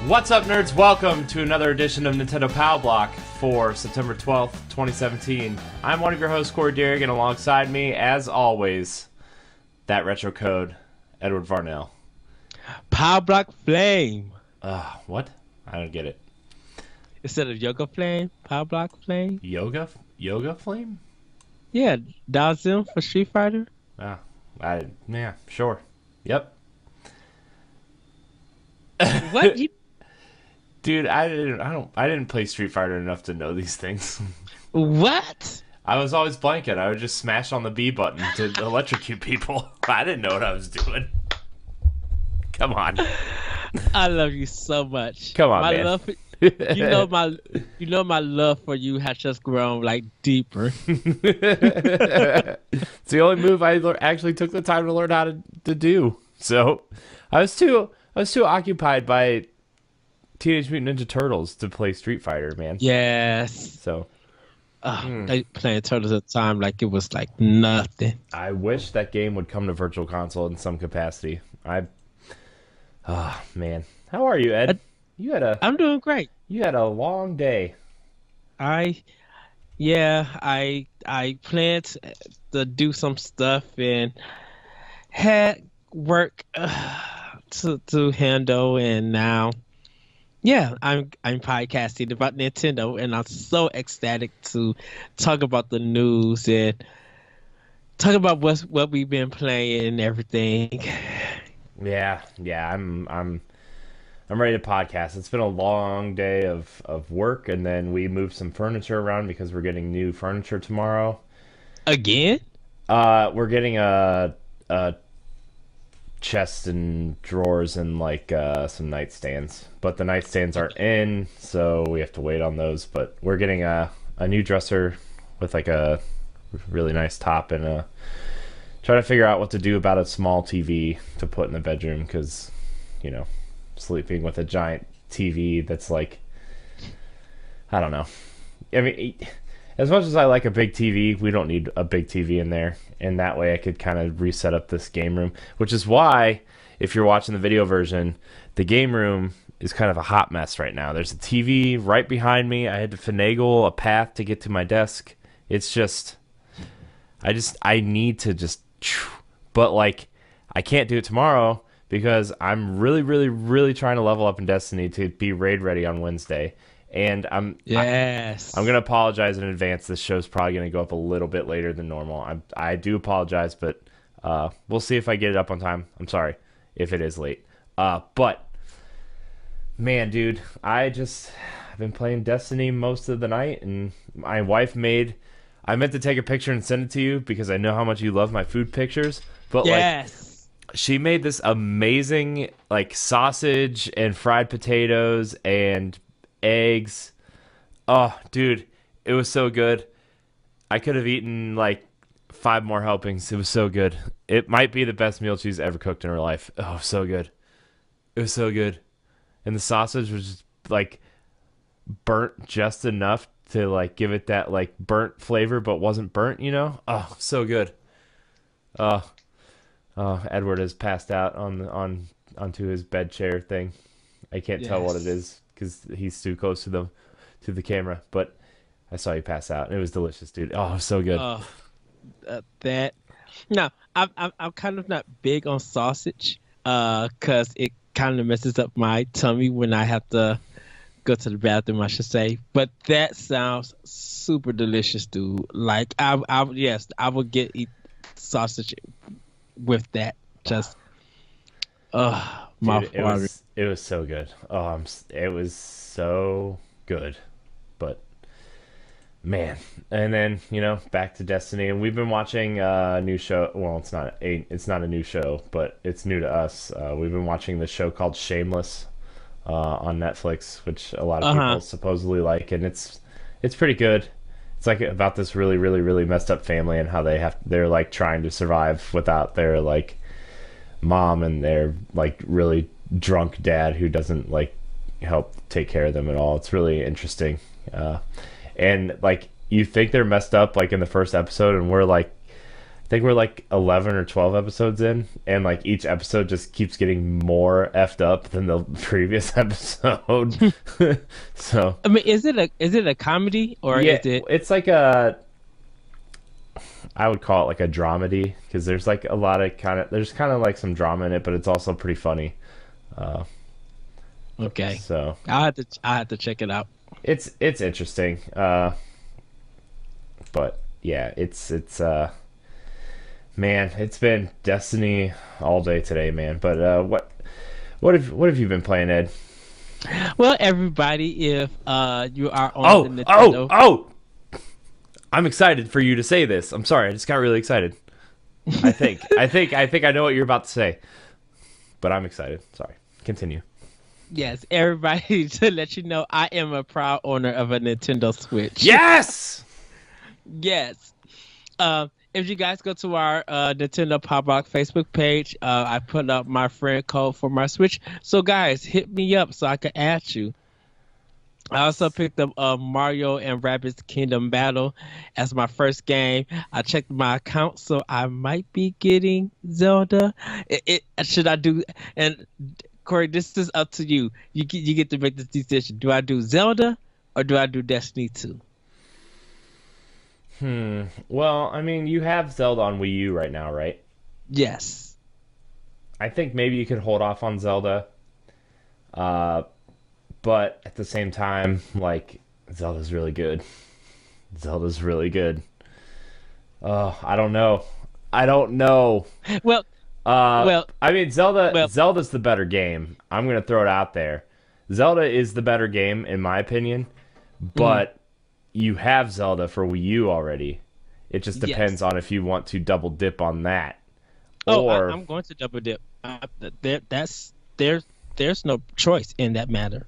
What's up, nerds? Welcome to another edition of Nintendo Pow Block for September 12th, 2017. I'm one of your hosts, Corey Dirrig, and alongside me, as always, that retro code, Edward Varnell. Pow Block Flame. What? I don't get it. Instead of Yoga Flame, Pow Block Flame. Yoga Flame? Yeah, that was them for Street Fighter. Yeah, sure. Yep. What? Dude, I didn't play Street Fighter enough to know these things. What? I was always blanking. I would just smash on the B button to electrocute people. I didn't know what I was doing. Come on. I love you so much. Come on, my man. Love for, you know my love for you has just grown like deeper. It's the only move I actually took the time to learn how to do. So, I was too occupied by Teenage Mutant Ninja Turtles to play Street Fighter, man. Yes. So, they playing Turtles at the time like it was like nothing. I wish that game would come to Virtual Console in some capacity. Oh man, how are you, Ed? I'm doing great. You had a long day. I planned to do some stuff and had work to handle, and now I'm podcasting about Nintendo, and I'm so ecstatic to talk about the news and talk about what we've been playing and everything. Yeah, I'm ready to podcast. It's been a long day of work, and then we moved some furniture around because we're getting new furniture tomorrow. Again? We're getting a chest and drawers and like some nightstands, but the nightstands aren't in, so we have to wait on those. But we're getting a new dresser with like a really nice top and trying to figure out what to do about a small TV to put in the bedroom, because sleeping with a giant TV that's like, I don't know. I mean, as much as I like a big TV, we don't need a big TV in there. And that way I could kind of reset up this game room, which is why, if you're watching the video version, the game room is kind of a hot mess right now. There's a TV right behind me. I had to finagle a path to get to my desk. It's just, I need to just, but like, I can't do it tomorrow because I'm really, really, really trying to level up in Destiny to be raid ready on Wednesday. And I'm gonna apologize in advance. This show's probably gonna go up a little bit later than normal. I do apologize, but we'll see if I get it up on time. I'm sorry if it is late. But man, dude, I've been playing Destiny most of the night, and my wife I meant to take a picture and send it to you because I know how much you love my food pictures. But yes. She made this amazing like sausage and fried potatoes and eggs. Oh, dude, it was so good. I could have eaten like 5 more helpings. It was so good. It might be the best meal she's ever cooked in her life. Oh, so good. It was so good. And the sausage was just like burnt just enough to like give it that like burnt flavor, but wasn't burnt, Oh, so good. Edward has passed out onto his bed chair thing. I can't tell what it is because he's too close to the camera, but I saw you pass out. It was delicious, dude. Oh, so good. No, I'm kind of not big on sausage, cause it kind of messes up my tummy when I have to go to the bathroom, I should say. But that sounds super delicious, dude. Like I would eat sausage with that. Just dude, it was so good. It was so good. But man, and then back to Destiny, and we've been watching a new show. Well, it's not a new show, but it's new to us. We've been watching this show called Shameless on Netflix, which a lot of people supposedly like, and it's pretty good. It's like about this really, really, really messed up family and how they're like trying to survive without their like mom and their like really drunk dad who doesn't like help take care of them at all. It's really interesting. And like you think they're messed up like in the first episode, and we're like think we're like 11 or 12 episodes in, and like each episode just keeps getting more effed up than the previous episode. So I mean, is it a comedy or yeah, is it? it's like I would call it like a dramedy because there's like a lot of there's kind of like some drama in it, but it's also pretty funny. Okay, So I have to check it out. it's interesting. But yeah, it's man, it's been Destiny all day today, man. But what have you been playing, Ed? Well, everybody, if you are on the Nintendo, Oh! I'm excited for you to say this. I'm sorry, I just got really excited. I think I know what you're about to say, but I'm excited. Sorry, continue. yes, everybody, to let you know, I am a proud owner of a Nintendo Switch. Yes. Yes. If you guys go to our Nintendo Pow Block Facebook page, I put up my friend code for my Switch. So guys, hit me up so I can add you. I also picked up Mario and Rabbids Kingdom Battle as my first game. I checked my account, so I might be getting Zelda. Should I do? And Corey, this is up to you. You get to make this decision. Do I do Zelda or do I do Destiny 2? Well, I mean, you have Zelda on Wii U right now, right? Yes. I think maybe you could hold off on Zelda. But at the same time, like, Zelda's really good. Zelda's really good. I don't know. Well, I mean, Zelda's the better game. I'm gonna throw it out there. Zelda is the better game in my opinion, but you have Zelda for Wii U already. It just depends on if you want to double dip on that. Or I'm going to double dip. There's no choice in that matter.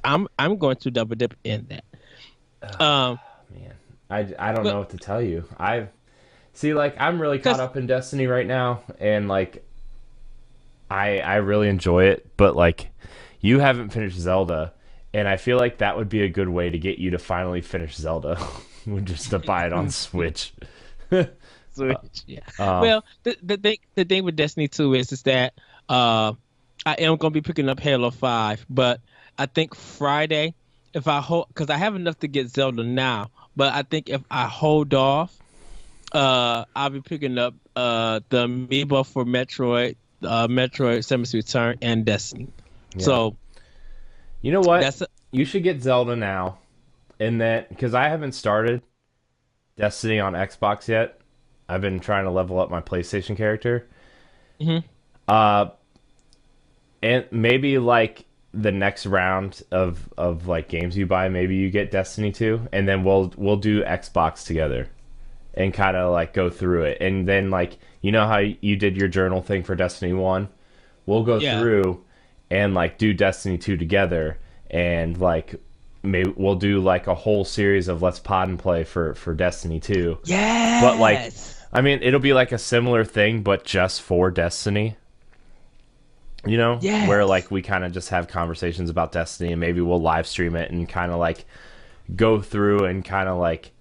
I'm going to double dip in that. Man, I don't know what to tell you. I'm really caught up in Destiny right now, and like I really enjoy it, but like you haven't finished Zelda, and I feel like that would be a good way to get you to finally finish Zelda, just to buy it on Switch. Switch, yeah. Well, the thing with Destiny 2 is that I am going to be picking up Halo 5, but I think Friday, if I hold, because I have enough to get Zelda now, but I think if I hold off, I'll be picking up the amiibo for Metroid Samus Return, and Destiny. Yeah. So, you know what? You should get Zelda now, and then because I haven't started Destiny on Xbox yet. I've been trying to level up my PlayStation character. And maybe like the next round of like games you buy, maybe you get Destiny 2, and then we'll do Xbox together and kind of like go through it. And then like, you know how you did your journal thing for Destiny 1? We'll go through and like do Destiny 2 together, and like maybe we'll do like a whole series of Let's Pod and Play for Destiny 2. Yeah. But like, I mean, it'll be like a similar thing, but just for Destiny. You know, where like we kind of just have conversations about Destiny, and maybe we'll live stream it and kind of like go through and kind of like,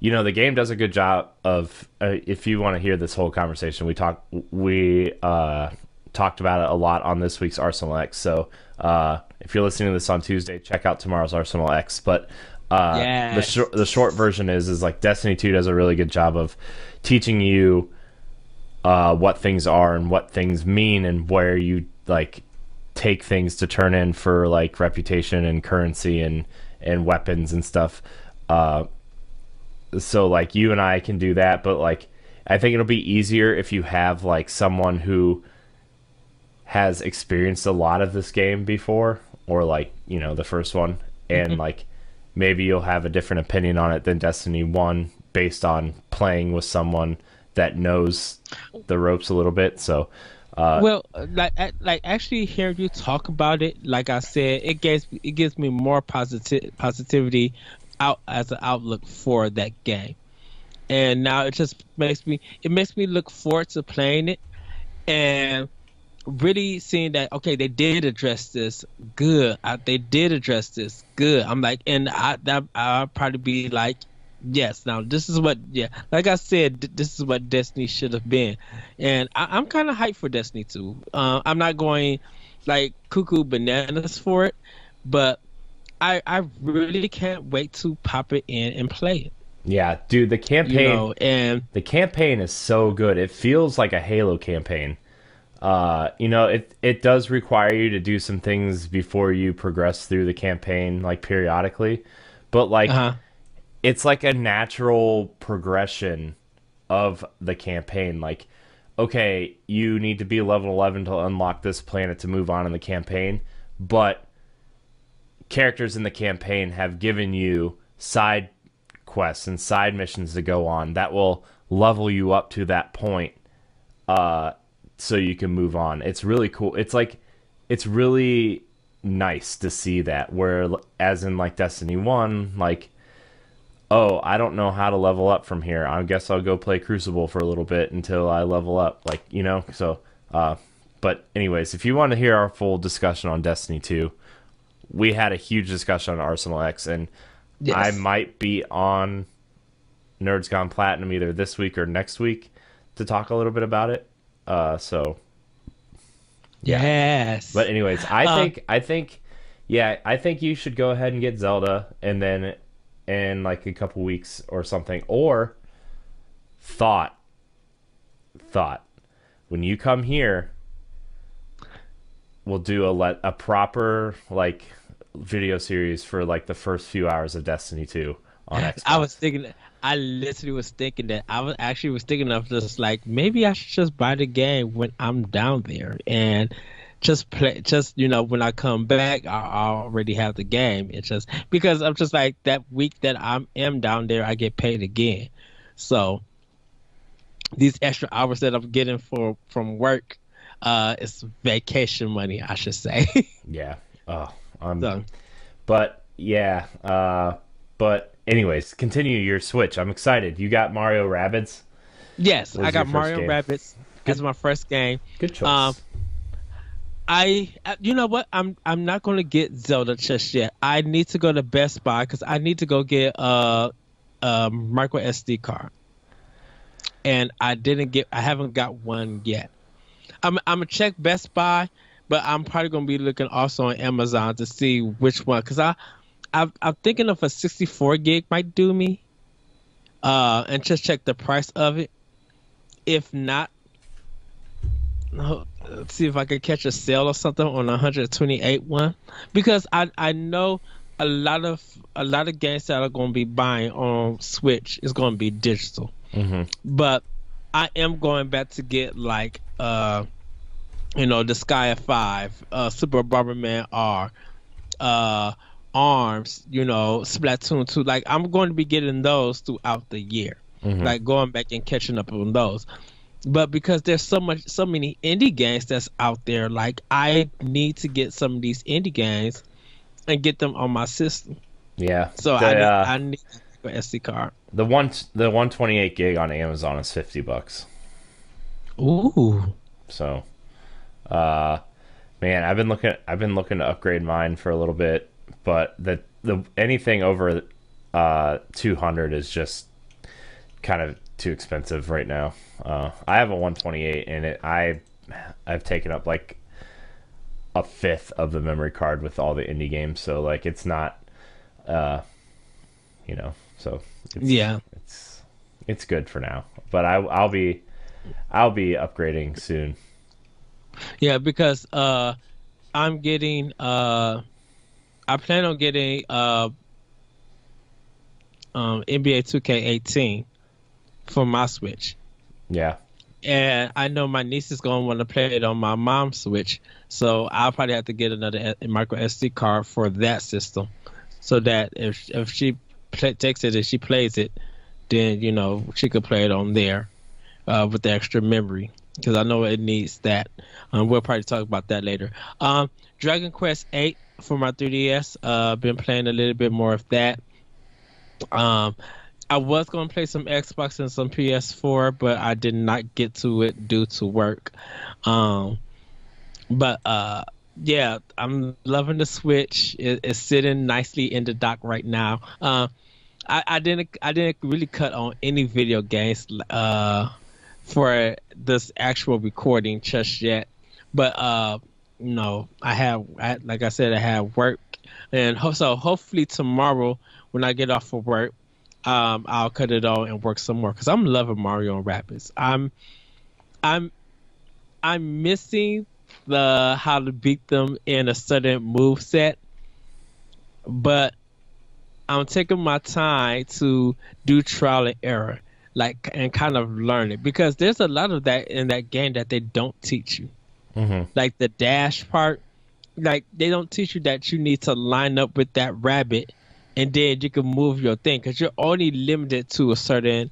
you know, the game does a good job of. If you want to hear this whole conversation, we talked about it a lot on this week's Arsenal X. So if you're listening to this on Tuesday, check out tomorrow's Arsenal X. But the short version is like Destiny 2 does a really good job of teaching you what things are and what things mean, and where you like take things to turn in for like reputation and currency and weapons and stuff. So like you and I can do that, but like I think it'll be easier if you have like someone who has experienced a lot of this game before, or like, you know, the first one, and like maybe you'll have a different opinion on it than Destiny 1 based on playing with someone that knows the ropes a little bit. So like actually hearing you talk about it, like I said, it gives me more positivity out as an outlook for that game. And now it just makes me look forward to playing it and really seeing that, okay, they did address this good. They did address this good. I'm like, and I'll probably be like Yes. Now this is what, yeah, like I said, this is what Destiny should have been, and I'm kind of hyped for Destiny 2. I'm not going like cuckoo bananas for it, but I really can't wait to pop it in and play it. Yeah, dude, And the campaign is so good. It feels like a Halo campaign. It does require you to do some things before you progress through the campaign, like periodically, but like uh it's like a natural progression of the campaign. Like, okay, you need to be level 11 to unlock this planet to move on in the campaign, but characters in the campaign have given you side quests and side missions to go on that will level you up to that point, so you can move on. It's really cool. It's really nice to see that, where as in like Destiny 1, like, oh, I don't know how to level up from here. I guess I'll go play Crucible for a little bit until I level up. Like, so but anyways, if you want to hear our full discussion on Destiny 2, we had a huge discussion on Arsenal X, and I yes, might be on Nerds Gone Platinum either this week or next week to talk a little bit about it. So yeah. yes. But anyways, I think you should go ahead and get Zelda, and then in like a couple weeks or something, or thought when you come here, we'll do a proper like video series for like the first few hours of Destiny 2 on Xbox. I literally was thinking that. I was thinking of just like maybe I should just buy the game when I'm down there and just play. Just when I come back, I already have the game. It's just because I'm just like that week that am down there, I get paid again. So these extra hours that I'm getting from work, it's vacation money, I should say. Yeah. Oh, So but yeah. But anyways, continue your Switch. I'm excited. You got Mario Rabbids. yes, That was I your got first Mario game. Rabbids as my first game. Good Um, choice. you know what? I'm not gonna get Zelda just yet. I need to go to Best Buy because I need to go get a micro SD card, and I haven't got one yet. I'm gonna check Best Buy, but I'm probably gonna be looking also on Amazon to see which one because I'm thinking of a 64 gig might do me. And just check the price of it. If not, no, let's see if I could catch a sale or something on a 128 one because I know a lot of games that I'm going to be buying on Switch is going to be digital. But I am going back to get like the Sky of 5, Super Bomberman R, Arms, Splatoon 2. Like I'm going to be getting those throughout the year. Like going back and catching up on those. But because there's so many indie games that's out there, like I need to get some of these indie games and get them on my system. Yeah. So I need an SD card. The 128 gig on Amazon is $50. Ooh. So, man, I've been looking to upgrade mine for a little bit, but the anything over 200 is just kind of too expensive right now. I have a 128, and I've taken up like a fifth of the memory card with all the indie games, so like it's not, so it's good for now. But I'll be upgrading soon. Yeah, because I'm getting I plan on getting NBA 2K18 for my Switch. Yeah. And I know my niece is going to want to play it on my mom's Switch, so I'll probably have to get another micro SD card for that system, so that if she takes it and she plays it, then she could play it on there with the extra memory, because I know it needs that. We'll probably talk about that later. Dragon Quest 8 for my 3DS. Been playing a little bit more of that. I was going to play some Xbox and some PS4, but I did not get to it due to work. But yeah, I'm loving the Switch. It's sitting nicely in the dock right now. I didn't really cut on any video games for this actual recording just yet. But no, like I said, I have work, and so hopefully tomorrow when I get off of work, I'll cut it on and work some more because I'm loving Mario and Rabbids. I'm I'm missing the how to beat them in a certain move set, but I'm taking my time to do trial and error, like and kind of learn it because there's a lot of that in that game that they don't teach you, like the dash part. Like they don't teach you that you need to line up with that rabbit, and then you can move your thing because you're only limited to a certain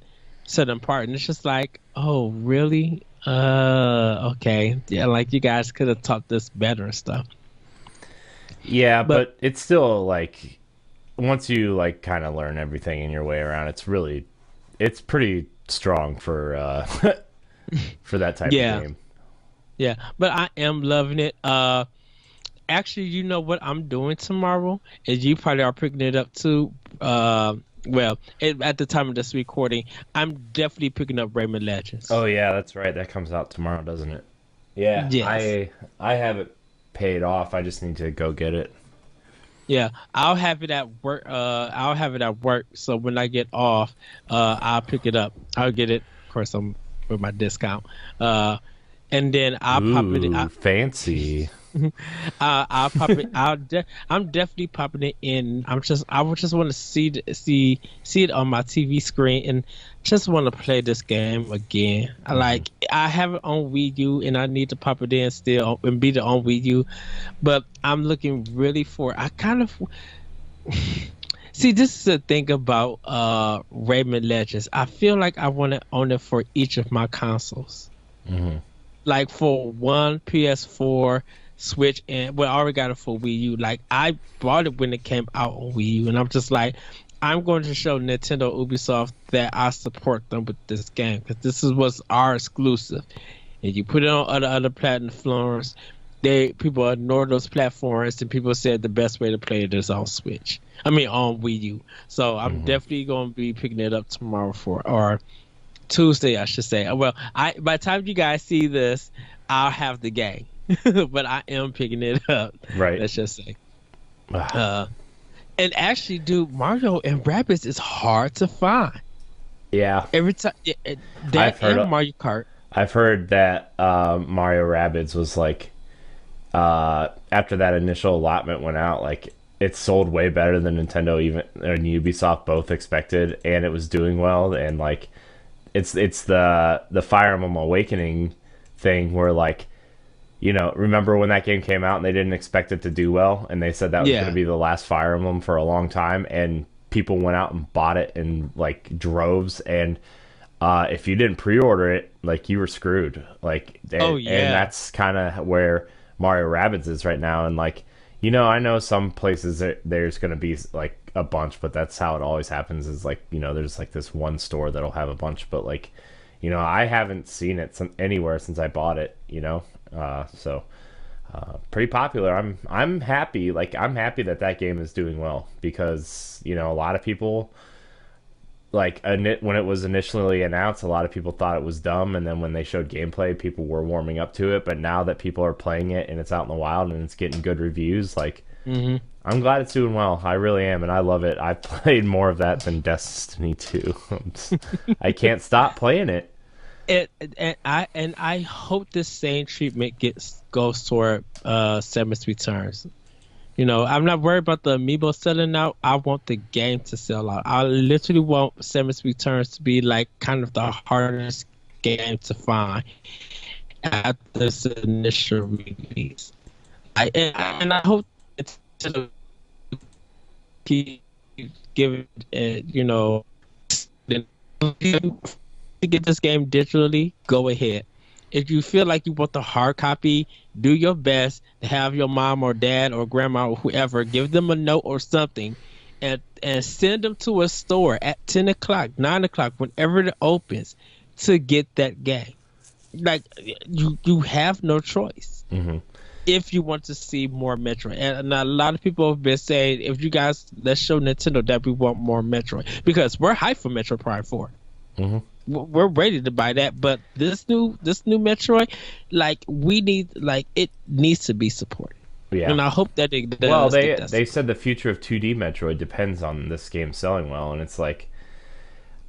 part, and it's just like, oh really? Okay, yeah, like you guys could have taught this better and stuff. Yeah, But but it's still like once you like kind of learn everything in your way around, it's pretty strong for for that type of yeah, game. yeah, but I am loving it. Actually, you know what I'm doing tomorrow is you probably are picking it up too. At the time of this recording, I'm definitely picking up Rayman Legends. Oh yeah, that's right. That comes out tomorrow, doesn't it? Yeah, Yes. I have it paid off. I just need to go get it. Yeah, I'll have it at work. I'll have it at work. So when I get off, I'll pick it up. I'll get it. Of course, I'm with my discount. And then I'll pop it. Ooh, fancy. I'll pop it. I'm definitely popping it in. I would just want to see it on my TV screen and just want to play this game again. I have it on Wii U and I need to pop it in still and beat it on Wii U, but I'm looking really for. I kind of see this is the thing about Rayman Legends. I feel like I want to own it for each of my consoles. hmm Like for one PS4, Switch, and I already got it for Wii U. Like I bought it when it came out on Wii U, and I'm just like, I'm going to show Nintendo Ubisoft that I support them with this game because this is what's our exclusive. And you put it on other platforms, people ignore those platforms, and people said the best way to play it is on Switch. I mean on Wii U. So I'm definitely going to be picking it up tomorrow or Tuesday, I should say. Well, by the time you guys see this, I'll have the game, but I am picking it up. Right. Let's just say. Ah, And actually, dude, Mario and Rabbids is hard to find. yeah, Every time I've that heard. and Mario Kart. I've heard that Mario Rabbids was like after that initial allotment went out, like it sold way better than Nintendo even and Ubisoft both expected, and it was doing well. And like it's the Fire Emblem Awakening thing where like remember when that game came out and they didn't expect it to do well, and they said that was going to Yeah. be the last Fire Emblem for a long time, and people went out and bought it in like droves, and if you didn't pre-order it, like you were screwed. Like, Oh and yeah. that's kind of where Mario Rabbids is right now. And like, I know some places there's going to be like a bunch, but that's how it always happens. Is like, there's like this one store that'll have a bunch, but like, I haven't seen it anywhere since I bought it. So pretty popular. I'm happy. Like, I'm happy that game is doing well because a lot of people like when it was initially announced, a lot of people thought it was dumb, and then when they showed gameplay, people were warming up to it. But now that people are playing it and it's out in the wild and it's getting good reviews, like hmm I'm glad it's doing well. I really am, and I love it. I've played more of that than Destiny 2. I can't stop playing it. And I hope this same treatment goes toward Samus Returns. I'm not worried about the amiibo selling out. I want the game to sell out. I literally want Samus Returns to be like kind of the hardest game to find at this initial release. And I hope it's to keep giving it, to get this game digitally, go ahead. If you feel like you want the hard copy, do your best to have your mom or dad or grandma or whoever give them a note or something and send them to a store at 10 o'clock, 9 o'clock, whenever it opens to get that game. Like, you have no choice. hmm if you want to see more Metroid. And a lot of people have been saying, if you guys, let's show Nintendo that we want more Metroid. Because we're hyped for Metroid Prime 4. Hmm. We're ready to buy that. But this new Metroid, like, it needs to be supported. Yeah. And I hope that it does. Well, they said the future of 2D Metroid depends on this game selling well, and it's like,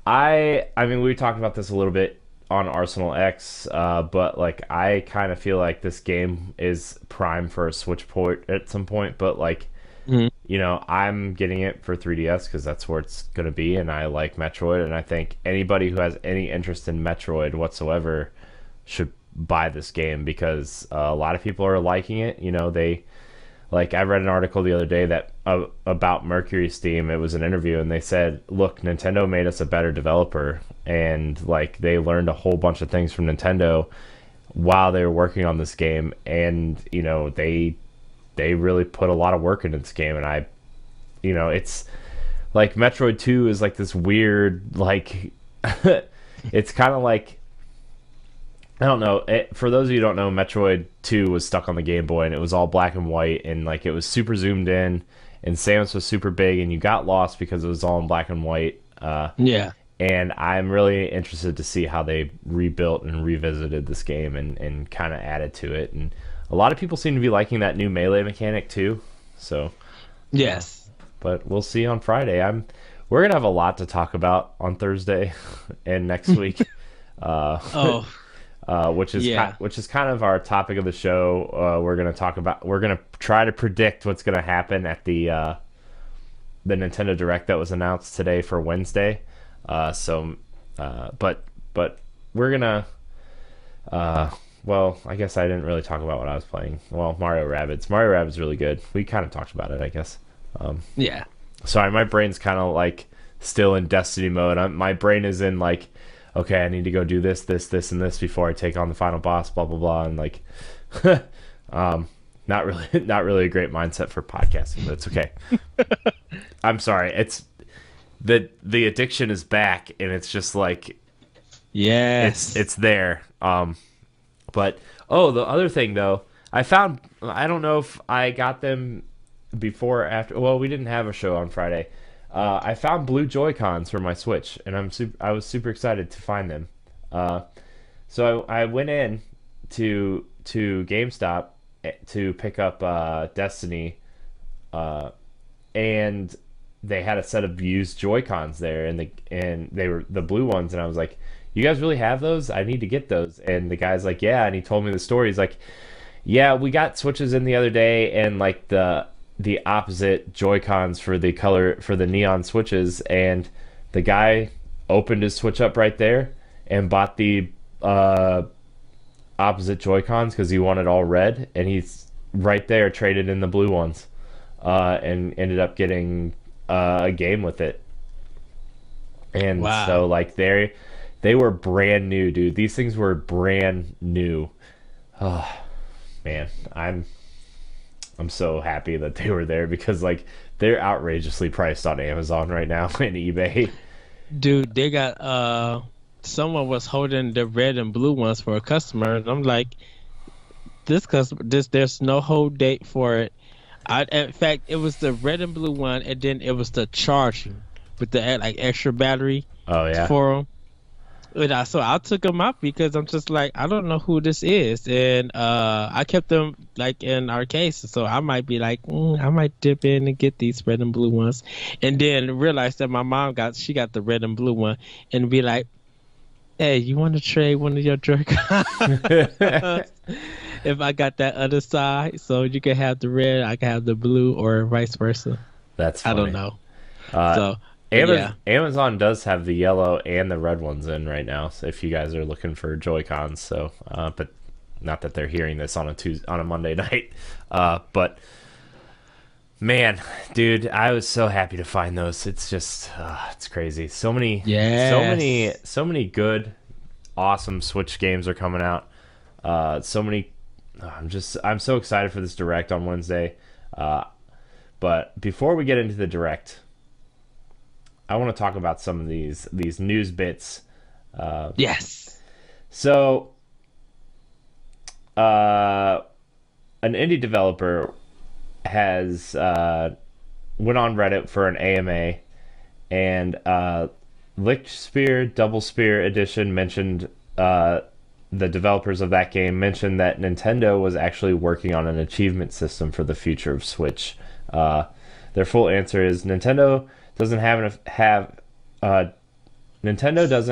I mean, we talked about this a little bit on Arsenal X, but like I kind of feel like this game is prime for a Switch port at some point. But like, you know, I'm getting it for 3DS because that's where it's gonna be, and I like Metroid, and I think anybody who has any interest in Metroid whatsoever should buy this game because a lot of people are liking it. You know, I read an article the other day that about Mercury Steam. It was an interview, and they said, "Look, Nintendo made us a better developer, and like they learned a whole bunch of things from Nintendo while they were working on this game, and you know they really put a lot of work into this game, and it's like Metroid 2 is like this weird like it's kind of like." I don't know. For those of you who don't know, Metroid 2 was stuck on the Game Boy, and it was all black and white, and like it was super zoomed in, and Samus was super big, and you got lost because it was all in black and white. Yeah. And I'm really interested to see how they rebuilt and revisited this game and kind of added to it. And a lot of people seem to be liking that new melee mechanic too. So Yes. but we'll see on Friday. We're gonna have a lot to talk about on Thursday and next week. Oh. Which is kind of our topic of the show. We're gonna try to predict what's gonna happen at the Nintendo Direct that was announced today for Wednesday. But we're gonna. Well, I guess I didn't really talk about what I was playing. Well, Mario Rabbids. Mario Rabbids is really good. We kind of talked about it, I guess. Yeah. Sorry, my brain's kind of like still in Destiny mode. My brain is in like, okay, I need to go do this, this, this, and this before I take on the final boss, blah blah blah, and like, not really a great mindset for podcasting, but it's okay. I'm sorry. It's the addiction is back, and it's just like, yes, it's there. But the other thing though, I don't know if I got them before or after. Well, we didn't have a show on Friday. I found blue Joy-Cons for my Switch, and I was super excited to find them. So I went in to GameStop to pick up Destiny, and they had a set of used Joy-Cons there, and they were the blue ones, and I was like, "You guys really have those? I need to get those." And the guy's like, "Yeah," and he told me the story. He's like, "Yeah, we got Switches in the other day, and like the opposite Joy-Cons for the neon Switches, and the guy opened his Switch up right there and bought the opposite Joy-Cons because he wanted all red, and he's right there traded in the blue ones, and ended up getting a game with it." And wow. So like they were brand new, dude. These things were brand new. Oh man, I'm so happy that they were there because like they're outrageously priced on Amazon right now and eBay. Dude, they got someone was holding the red and blue ones for a customer, and I'm like, there's no hold date for it. In fact, it was the red and blue one, and then it was the charging with the like extra battery. Oh yeah. For them. And so I took them out because I'm just like, I don't know who this is, and I kept them like in our case, so I might be like, I might dip in and get these red and blue ones, and then realize that my mom got the red and blue one, and be like, "Hey, you want to trade one of your Joy-Cons?" If I got that other side, so you can have the red, I can have the blue, or vice versa. That's funny. I don't know. So. Amazon does have the yellow and the red ones in right now, so if you guys are looking for Joy-Cons. So, but not that they're hearing this on a Monday night. But man, dude, I was so happy to find those. It's just, it's crazy. So many good, awesome Switch games are coming out. I'm so excited for this Direct on Wednesday. But before we get into the Direct, I want to talk about some of these news bits. Yes. So, an indie developer has went on Reddit for an AMA, and Lick Spear Double Spear Edition mentioned the developers of that game mentioned that Nintendo was actually working on an achievement system for the future of Switch. Their full answer is Nintendo doesn't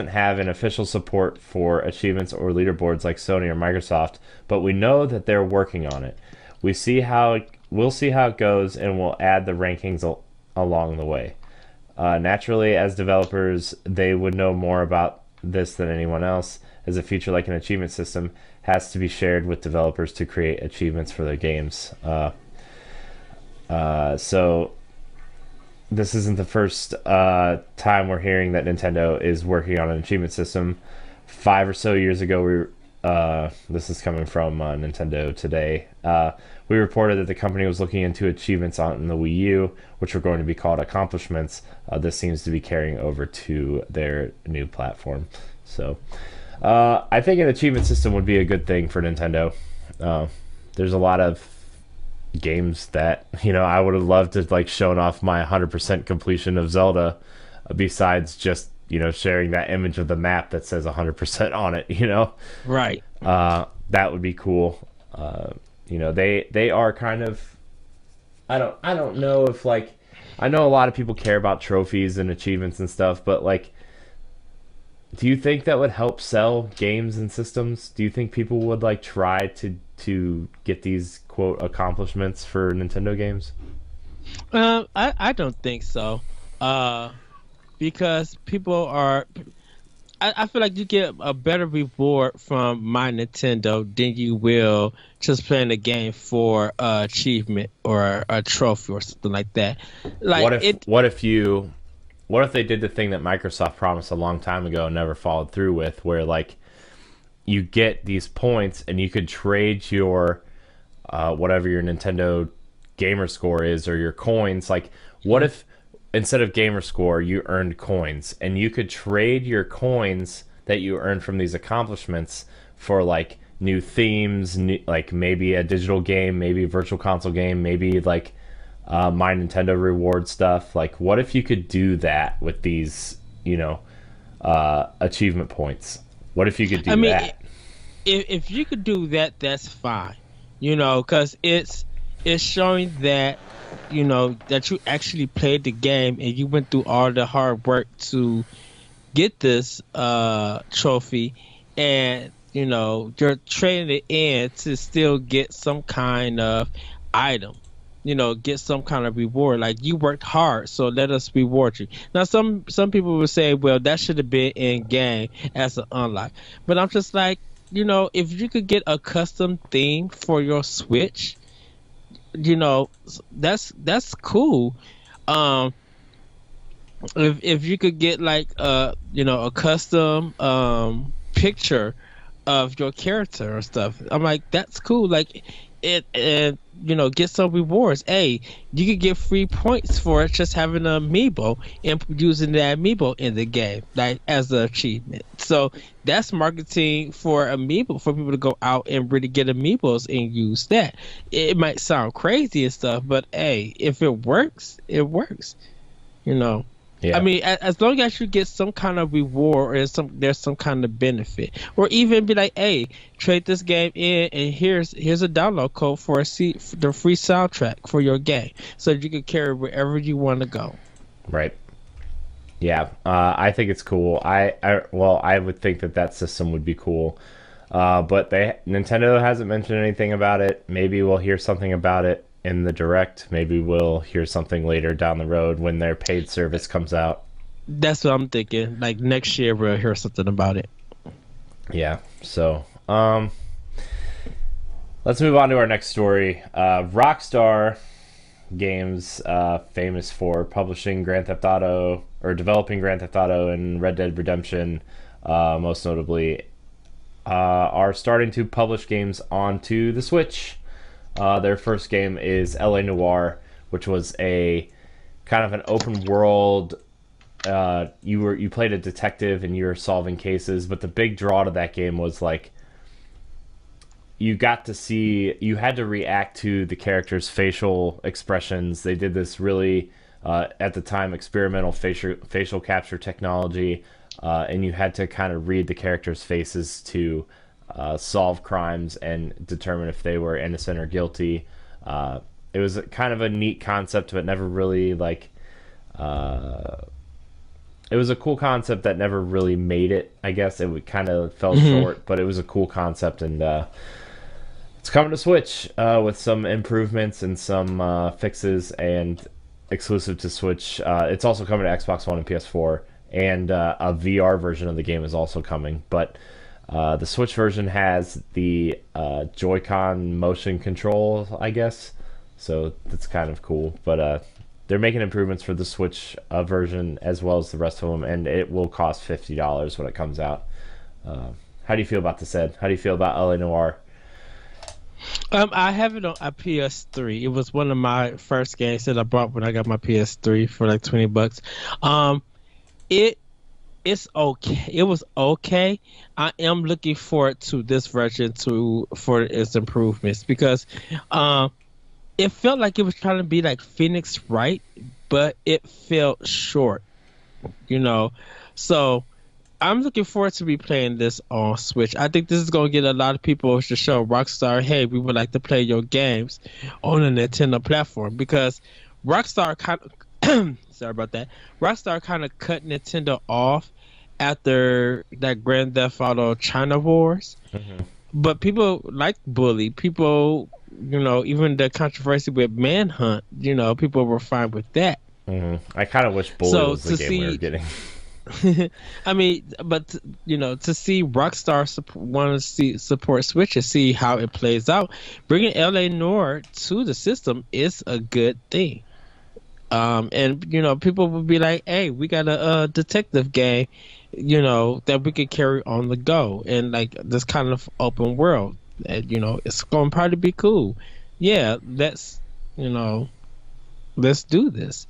have an official support for achievements or leaderboards like Sony or Microsoft, but we know that they're working on it. We'll see how it goes, and we'll add the rankings along the way. Naturally, as developers, they would know more about this than anyone else, as a feature like an achievement system has to be shared with developers to create achievements for their games. So this isn't the first time we're hearing that Nintendo is working on an achievement system. 5 or so years ago, this is coming from Nintendo Today. We reported that the company was looking into achievements on the Wii U, which were going to be called accomplishments. This seems to be carrying over to their new platform. So I think an achievement system would be a good thing for Nintendo. There's a lot of games that I would have loved to like shown off my 100% completion of Zelda, besides just sharing that image of the map that says 100% on it. Right. That would be cool. They are kind of, I don't know if like, I know a lot of people care about trophies and achievements and stuff, but like, do you think that would help sell games and systems? Do you think people would like try to get these quote accomplishments for Nintendo games? I don't think so. Because people are, I feel like you get a better reward from My Nintendo than you will just playing a game for achievement or a trophy or something like that. Like what if they did the thing that Microsoft promised a long time ago and never followed through with, where like you get these points and you could trade your whatever your Nintendo gamer score is or your coins. Like, what if instead of gamer score you earned coins, and you could trade your coins that you earned from these accomplishments for like new themes, like maybe a digital game, maybe a virtual console game, maybe like My Nintendo reward stuff. Like, what if you could do that with these achievement points? What if you could do that? If you could do that, that's fine. Because it's showing that that you actually played the game and you went through all the hard work to get this trophy, and you're trading it in to still get some kind of item, get some kind of reward. Like, you worked hard, so let us reward you. Now some people will say, well, that should have been in game as an unlock, but I'm just like, if you could get a custom theme for your Switch, that's cool. If you could get like a custom picture of your character or stuff, I'm like, that's cool. Like, it and get some rewards. Hey, you could get free points for it just having an amiibo and using that amiibo in the game, like as an achievement. So that's marketing for amiibo, for people to go out and really get amiibos and use that. It might sound crazy and stuff, but hey, if it works, it works. Yeah. I mean, as long as you get some kind of reward or there's some kind of benefit, or even be like, hey, trade this game in, and here's a download code for the free soundtrack for your game, so that you can carry wherever you want to go. Right. Yeah. I think it's cool. I would think that system would be cool. But Nintendo hasn't mentioned anything about it. Maybe we'll hear something about it in the direct. Maybe we'll hear something later down the road when their paid service comes out. That's what I'm thinking. Like, next year we'll hear something about it. Yeah. So let's move on to our next story. Rockstar Games, famous for publishing Grand Theft Auto, or developing Grand Theft Auto and Red Dead Redemption, most notably, are starting to publish games onto the Switch. Their first game is LA Noire, which was a kind of an open world. You played a detective and you were solving cases, but the big draw to that game was like you got to see, you had to react to the characters' facial expressions. They did this really, at the time, experimental facial capture technology, and you had to kind of read the characters' faces to solve crimes and determine if they were innocent or guilty. It was kind of a neat concept, but never really like. It was a cool concept that never really made it. I guess it kind of fell short, but it was a cool concept, and it's coming to Switch with some improvements and some fixes, and exclusive to Switch. It's also coming to Xbox One and PS4, and a VR version of the game is also coming. But the Switch version has the Joy-Con motion control, I guess. So that's kind of cool. But they're making improvements for the Switch version as well as the rest of them, and it will cost $50 when it comes out. How do you feel about this, Ed? How do you feel about LA Noire? I have it on a PS3. It was one of my first games that I bought when I got my PS3 for like $20. It's okay. It was okay. I am looking forward to this version for its improvements, because it felt like it was trying to be like Phoenix Wright, but it felt short, So I'm looking forward to be playing this on Switch. I think this is going to get a lot of people to show Rockstar, hey, we would like to play your games on a Nintendo platform, because Rockstar kind of sorry about that. Rockstar kind of cut Nintendo off after that Grand Theft Auto China Wars. But people like Bully. People, even the controversy with Manhunt, people were fine with that. I kind of wish Bully was the game we were getting. I mean, but to see Rockstar want to support Switch and see how it plays out, bringing LA Noire to the system is a good thing. And people would be like, "Hey, we got a detective game, that we could carry on the go, and like this kind of open world. And, it's going to probably be cool. Yeah, let's do this."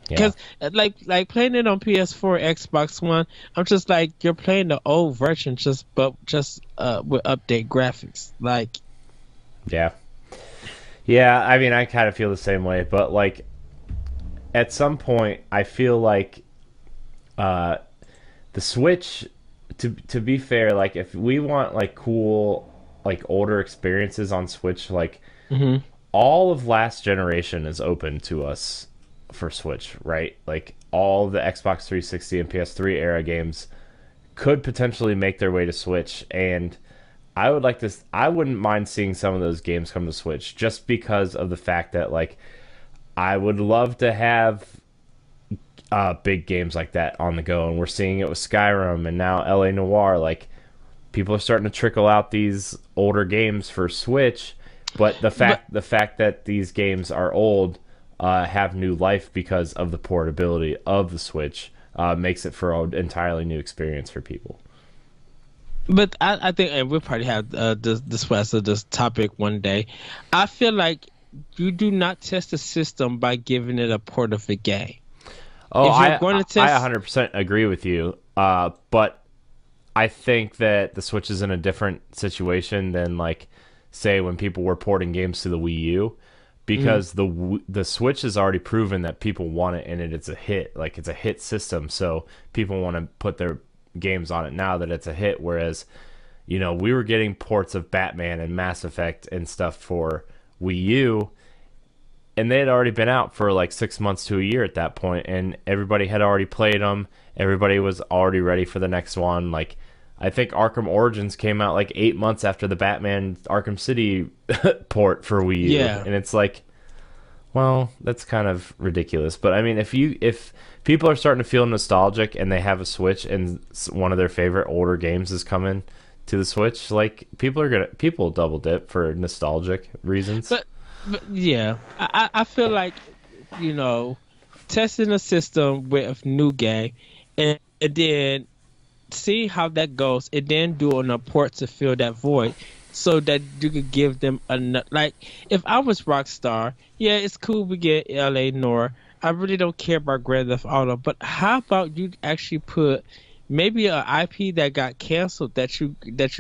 Because like playing it on PS4, Xbox One, I'm just like, you're playing the old version just with update graphics. Like, yeah. I mean, I kind of feel the same way, but like at some point, I feel like the Switch. To be fair, like if we want like cool like older experiences on Switch, like all of last generation is open to us for Switch, right? Like all the Xbox 360 and PS3 era games could potentially make their way to Switch, and I wouldn't mind seeing some of those games come to Switch, just because of the fact that like I would love to have big games like that on the go, and we're seeing it with Skyrim and now LA Noire. Like people are starting to trickle out these older games for Switch, but the fact that these games are old have new life because of the portability of the Switch makes it for an entirely new experience for people. But I think, and we'll probably have this topic one day. I feel like you do not test the system by giving it a port of a game. Oh, I 100% agree with you. But I think that the Switch is in a different situation than, like, say, when people were porting games to the Wii U. Because the Switch has already proven that people want it, and it's a hit. Like, it's a hit system, so people want to put their games on it now that it's a hit. Whereas, we were getting ports of Batman and Mass Effect and stuff for Wii U, and they had already been out for like 6 months to a year at that point, and everybody had already played them. Everybody was already ready for the next one. Like, I think Arkham Origins came out like 8 months after the Batman Arkham City port for Wii U. Yeah. And it's like, well, that's kind of ridiculous. But I mean, if people are starting to feel nostalgic and they have a Switch and one of their favorite older games is coming to the Switch, like people double dip for nostalgic reasons. But yeah, I feel like, testing a system with a new game and then see how that goes, and then doing a port to fill that void, so that you could give them like, if I was Rockstar, yeah, it's cool we get LA Noire. I really don't care about Grand Theft Auto, but how about you actually put maybe a IP that got canceled that you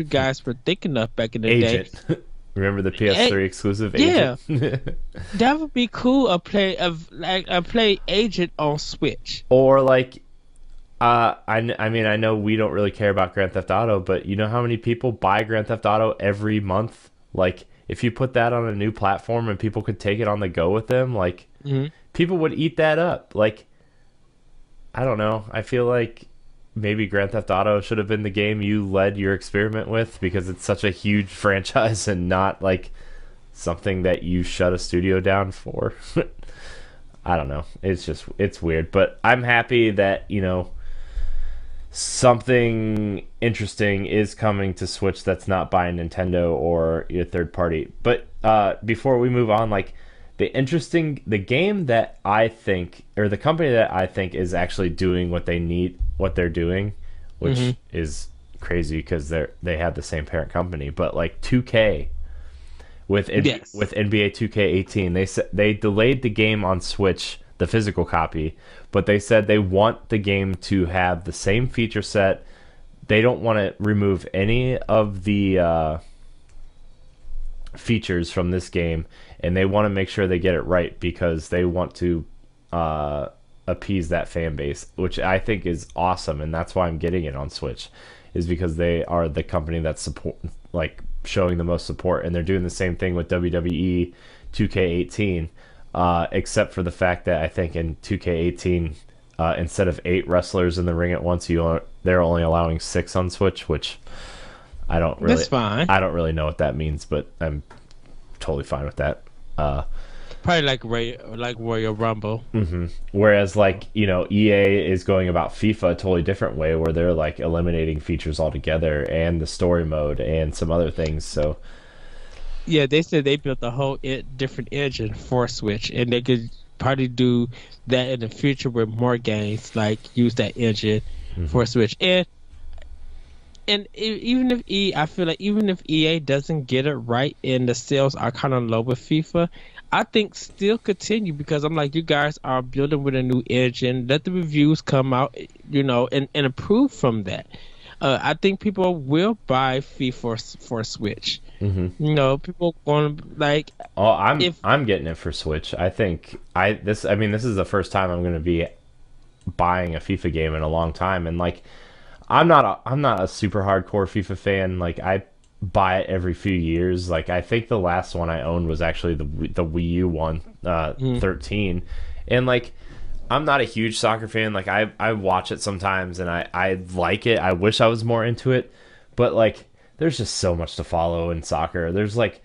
guys were thinking of back in the day. Agent. Remember the Eh, PS3 exclusive Agent? yeah, that would be cool. A play Agent on Switch. Or like, I mean, I know we don't really care about Grand Theft Auto, but you know how many people buy Grand Theft Auto every month? Like, if you put that on a new platform and people could take it on the go with them, like, Hmm. people would eat that up. Like, I don't know. I feel like maybe Grand Theft Auto should have been the game you led your experiment with because it's such a huge franchise and not like something that you shut a studio down for. I don't know. It's weird, but I'm happy that, something interesting is coming to Switch that's not by Nintendo or a third party. But before we move on, like the game that I think, or the company that I think is actually doing what they're doing, which Hmm. is crazy because they have the same parent company. But like 2K Yes. with NBA 2K18, they delayed the game on Switch, the physical copy, but they said they want the game to have the same feature set. They don't want to remove any of the features from this game, and they want to make sure they get it right because they want to appease that fan base, which I think is awesome, and that's why I'm getting it on Switch, is because they are the company that's showing the most support, and they're doing the same thing with WWE 2K18, except for the fact that I think in 2K18, instead of 8 wrestlers in the ring at once, they're only allowing 6 on Switch, which That's fine. I don't really know what that means, but I'm totally fine with that. Uh, Probably like Royal Rumble. Whereas, like, EA is going about FIFA a totally different way, where they're like eliminating features altogether and the story mode and some other things. So, Yeah, they said they built a whole different engine for Switch, and they could probably do that in the future with more games, like use that engine for Switch. Even if I feel like even if EA doesn't get it right and the sales are kind of low with FIFA, I think still continue because I'm like, you guys are building with a new engine. Let the reviews come out, and improve from that. I think people will buy FIFA for Switch. People want to like oh, if I'm getting it for Switch. I think this is the first time I'm going to be buying a FIFA game in a long time, and like I'm not a super hardcore FIFA fan. Like I buy it every few years. Like I think the last one I owned was actually the Wii U one, 13, and like I'm not a huge soccer fan. Like I watch it sometimes and I like it. I wish I was more into it, but like there's just so much to follow in soccer. There's like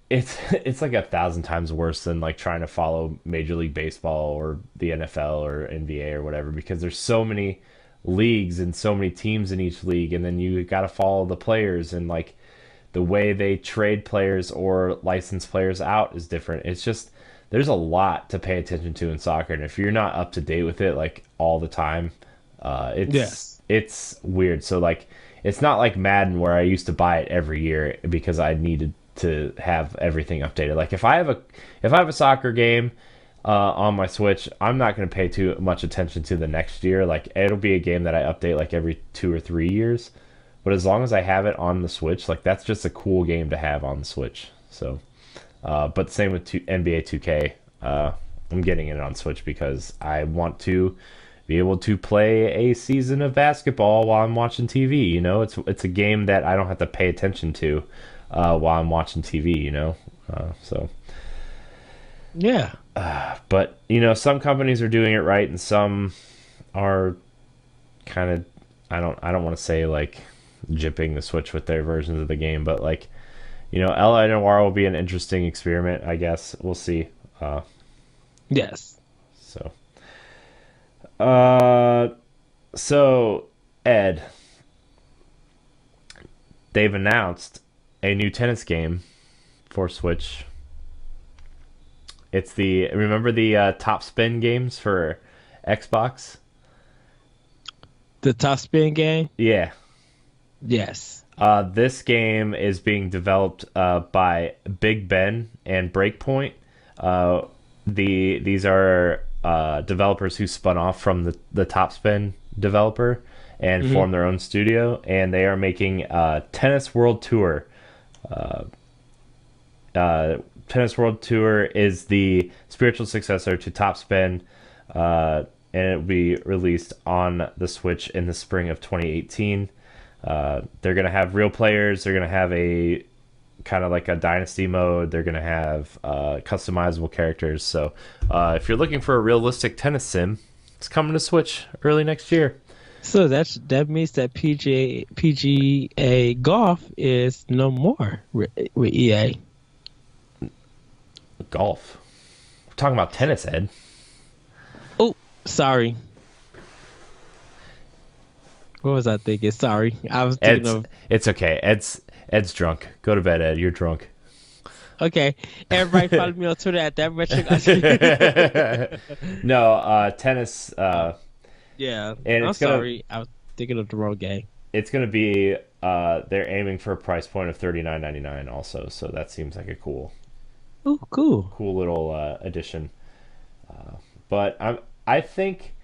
it's like 1,000 times worse than like trying to follow Major League Baseball or the NFL or NBA or whatever, because there's so many leagues and so many teams in each league, and then you got to follow the players, and like the way they trade players or license players out is different. It's just there's a lot to pay attention to in soccer, and if you're not up to date with it like all the time, yes, it's weird. So like it's not like Madden where I used to buy it every year because I needed to have everything updated. Like if I have a soccer game on my Switch, I'm not going to pay too much attention to the next year. Like it'll be a game that I update like every 2 or 3 years. But as long as I have it on the Switch, like that's just a cool game to have on the Switch. So, but same with NBA 2K. I'm getting it on Switch because I want to be able to play a season of basketball while I'm watching TV. It's a game that I don't have to pay attention to while I'm watching TV. So. yeah. But some companies are doing it right, and some are kind of I don't want to say like jipping the Switch with their versions of the game, but like L.A. Noire will be an interesting experiment, I guess. We'll see. Yes. So, uh, so Ed, they've announced a new tennis game for Switch. It's remember the Top Spin games for Xbox? The Top Spin game? Yeah. Yes. This game is being developed by Big Ben and Breakpoint. These are developers who spun off from the Top Spin developer, and form their own studio, and they are making a Tennis World Tour. Tennis World Tour is the spiritual successor to Top Spin, and it will be released on the Switch in the spring of 2018. They're going to have real players. They're going to have a kind of like a dynasty mode. They're going to have customizable characters. So if you're looking for a realistic tennis sim, it's coming to Switch early next year. So that means that PGA Golf is no more with EA. Golf. We're talking about tennis, Ed. Oh, sorry. What was I thinking? Sorry, I was thinking of. It's okay. Ed's drunk. Go to bed, Ed. You're drunk. Okay, everybody follow me on Twitter at that retro. No, tennis. Yeah, and I'm sorry. I was thinking of the wrong game. It's gonna be. They're aiming for a price point of $39.99 also, so that seems like a cool Cool little addition. But I think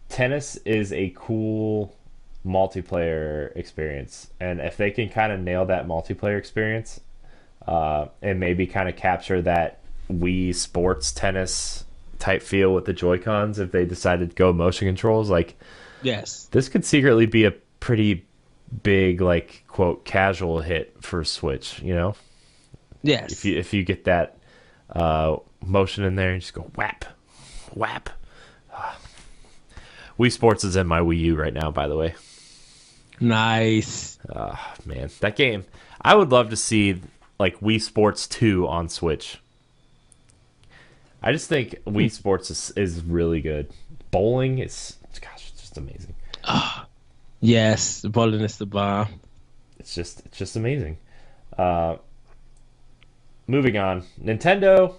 tennis is a cool multiplayer experience, and if they can kind of nail that multiplayer experience, and maybe kind of capture that Wii Sports tennis type feel with the Joy-Cons, if they decided to go motion controls, like, yes, this could secretly be a pretty big, like, quote, casual hit for Switch, you know? Yes. If you get that motion in there and just go whap, whap. Wii Sports is in my Wii U right now, by the way. Nice. Man, that game. I would love to see like Wii Sports 2 on Switch. I just think Wii Sports is really good. Bowling is, gosh, it's just amazing. Yes, bowling is the bomb. It's just amazing. Moving on, Nintendo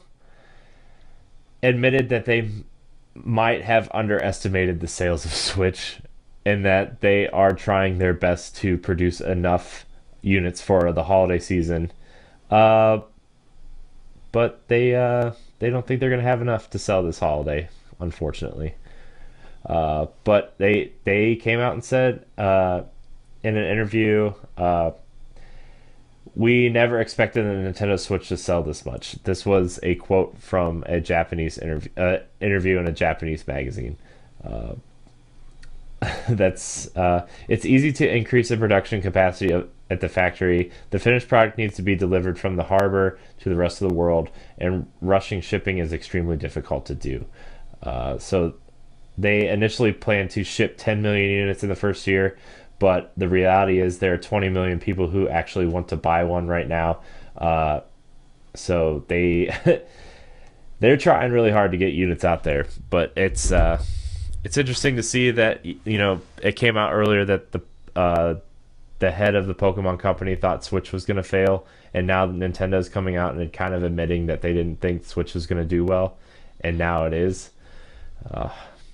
admitted that they might have underestimated the sales of Switch, and that they are trying their best to produce enough units for the holiday season. But they don't think they're going to have enough to sell this holiday, unfortunately. But they came out and said in an interview, we never expected the Nintendo Switch to sell this much. This was a quote from a Japanese interview in a Japanese magazine. It's easy to increase the production capacity at the factory. The finished product needs to be delivered from the harbor to the rest of the world, and rushing shipping is extremely difficult to do. So they initially planned to ship 10 million units in the first year, but the reality is there are 20 million people who actually want to buy one right now. So they're trying really hard to get units out there, but it's interesting to see that, you know, it came out earlier that the head of the Pokemon company thought Switch was going to fail, and now Nintendo's coming out and kind of admitting that they didn't think Switch was going to do well, and now it is.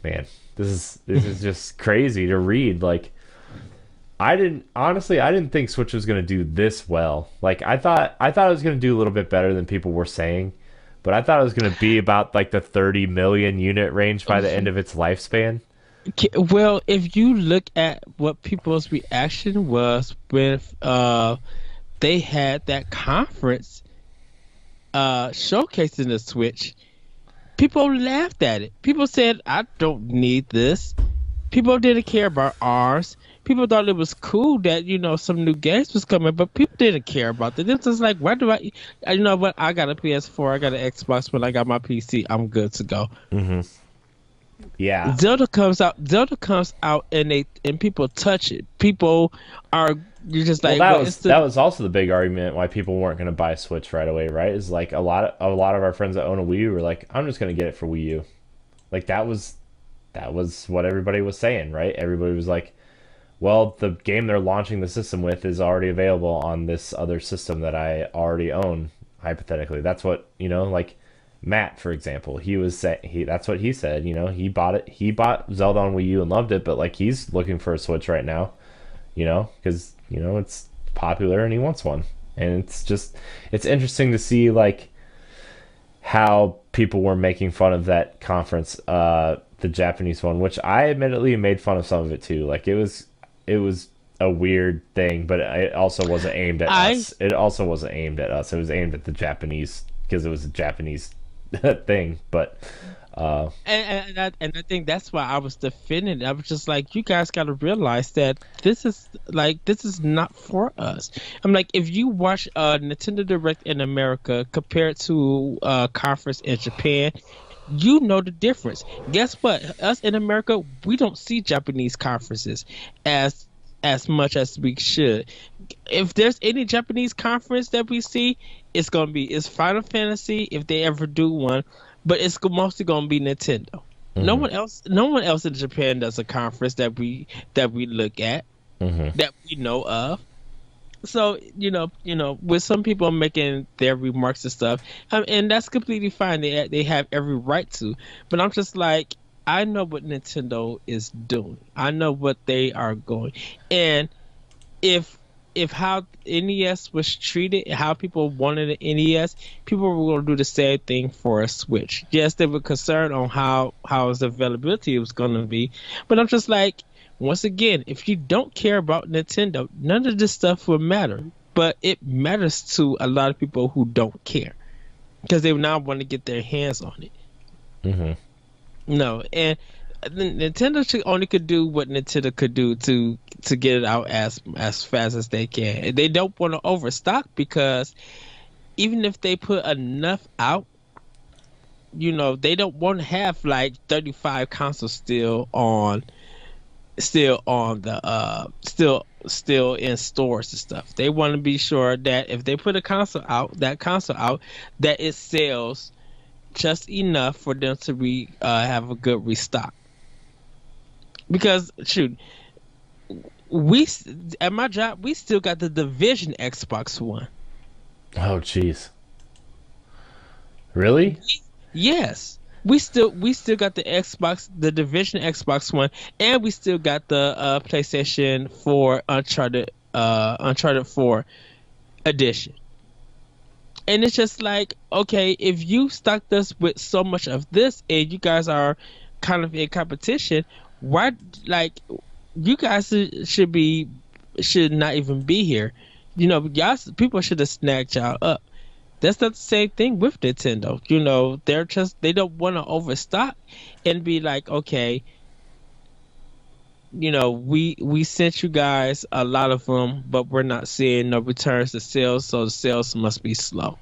Man, this is just crazy to read. Like, I didn't think Switch was going to do this well. Like, I thought it was going to do a little bit better than people were saying, but I thought it was going to be about like the 30 million unit range by the end of its lifespan. Well, if you look at what people's reaction was with they had that conference showcasing the Switch, people laughed at it. People said, I don't need this. People didn't care about ours. People thought it was cool that, you know, some new games was coming, but people didn't care about it. It's just like, why do you know what? I got a PS4, I got an Xbox, when I got my PC, I'm good to go. Mm-hmm. Yeah. Zelda comes out, and people touch it. People are, you're just like, well, that was also the big argument why people weren't going to buy a Switch right away, right? Is like a lot of our friends that own a Wii U were like, I'm just going to get it for Wii U. Like, that was what everybody was saying, right? Everybody was like, well, the game they're launching the system with is already available on this other system that I already own, hypothetically. That's what, you know, like Matt, for example, that's what he said, you know, he bought Zelda on Wii U and loved it, but like, he's looking for a Switch right now, you know, because, you know, it's popular and he wants one. And it's interesting to see like how people were making fun of that conference, the Japanese one, which I admittedly made fun of some of it too. Like it was a weird thing, but it also wasn't aimed at I us. It also wasn't aimed at us. It was aimed at the Japanese because it was a Japanese thing. But and I think that's why I was defending it. I was just like, you guys got to realize that this is not for us. I'm like, if you watch Nintendo Direct in America compared to conference in Japan, you know the difference. Guess what? Us in America, we don't see Japanese conferences as much as we should. If there's any Japanese conference that we see, it's Final Fantasy if they ever do one, but it's mostly gonna be Nintendo. No one else in Japan does a conference that we look at, that we know of. So with some people making their remarks and stuff, and that's completely fine. They have every right to, but I'm just like, I know what Nintendo is doing. I know what they are going, and if how NES was treated, how people wanted an NES, people were going to do the same thing for a Switch. Yes, they were concerned on how its availability was going to be, but I'm just like, once again, if you don't care about Nintendo, none of this stuff will matter. But it matters to a lot of people who don't care because they now want to get their hands on it. No, and Nintendo only could do what Nintendo could do to get it out as fast as they can. They don't want to overstock because even if they put enough out, they don't want to have like 35 consoles still on the still in stores and stuff. They want to be sure that if they put a console out, that it sells just enough for them to have a good restock. Because shoot, we at my job we still got the Division Xbox One. Oh jeez. Really? Yes. We still got the Division Xbox One, and we still got the PlayStation 4 Uncharted 4 edition. And it's just like, okay, if you stocked us with so much of this, and you guys are kind of in competition, why, like, you guys should not even be here. Y'all people should have snagged y'all up. That's not the same thing with Nintendo. They don't want to overstock and be like, okay, we sent you guys a lot of them, but we're not seeing no returns to sales, so the sales must be slow.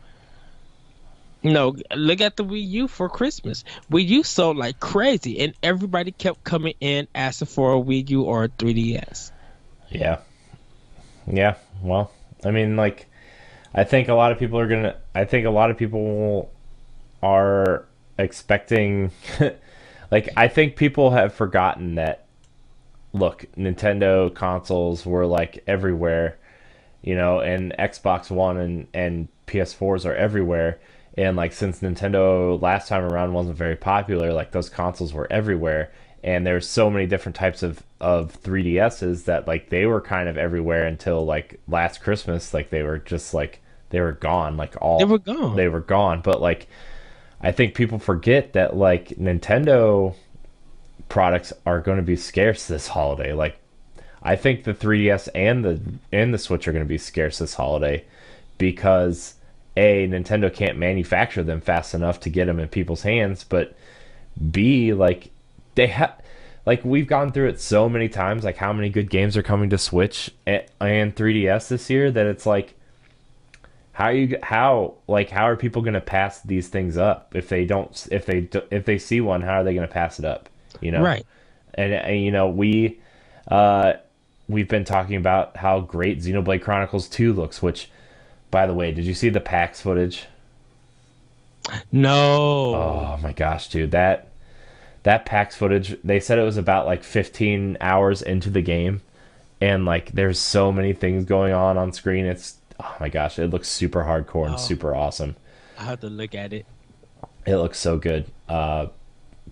Look at the Wii U for Christmas. Wii U sold like crazy, and everybody kept coming in asking for a Wii U or a 3DS. Yeah. Well, I mean, like, I think a lot of people are expecting like, I think people have forgotten that, look, Nintendo consoles were like everywhere, and Xbox One and PS4s are everywhere. And like, since Nintendo last time around wasn't very popular, like, those consoles were everywhere. And there's so many different types of 3DSs that, like, they were kind of everywhere until like last Christmas. Like, they were just like, they were gone. Like, they were gone. But like, I think people forget that, like, Nintendo products are going to be scarce this holiday. Like, I think the 3DS and the Switch are going to be scarce this holiday because Nintendo can't manufacture them fast enough to get them in people's hands, but B, like, they have, like, we've gone through it so many times, like, how many good games are coming to Switch and 3DS this year, that it's like, how are people going to pass these things up if they see one? How are they going to pass it up? Right. And we've been talking about how great Xenoblade Chronicles 2 looks, which, by the way, did you see the PAX footage? No. Oh my gosh, dude, that PAX footage, they said it was about like 15 hours into the game, and like, there's so many things going on screen. It's, oh my gosh, it looks super hardcore and super awesome. I have to look at it. It looks so good.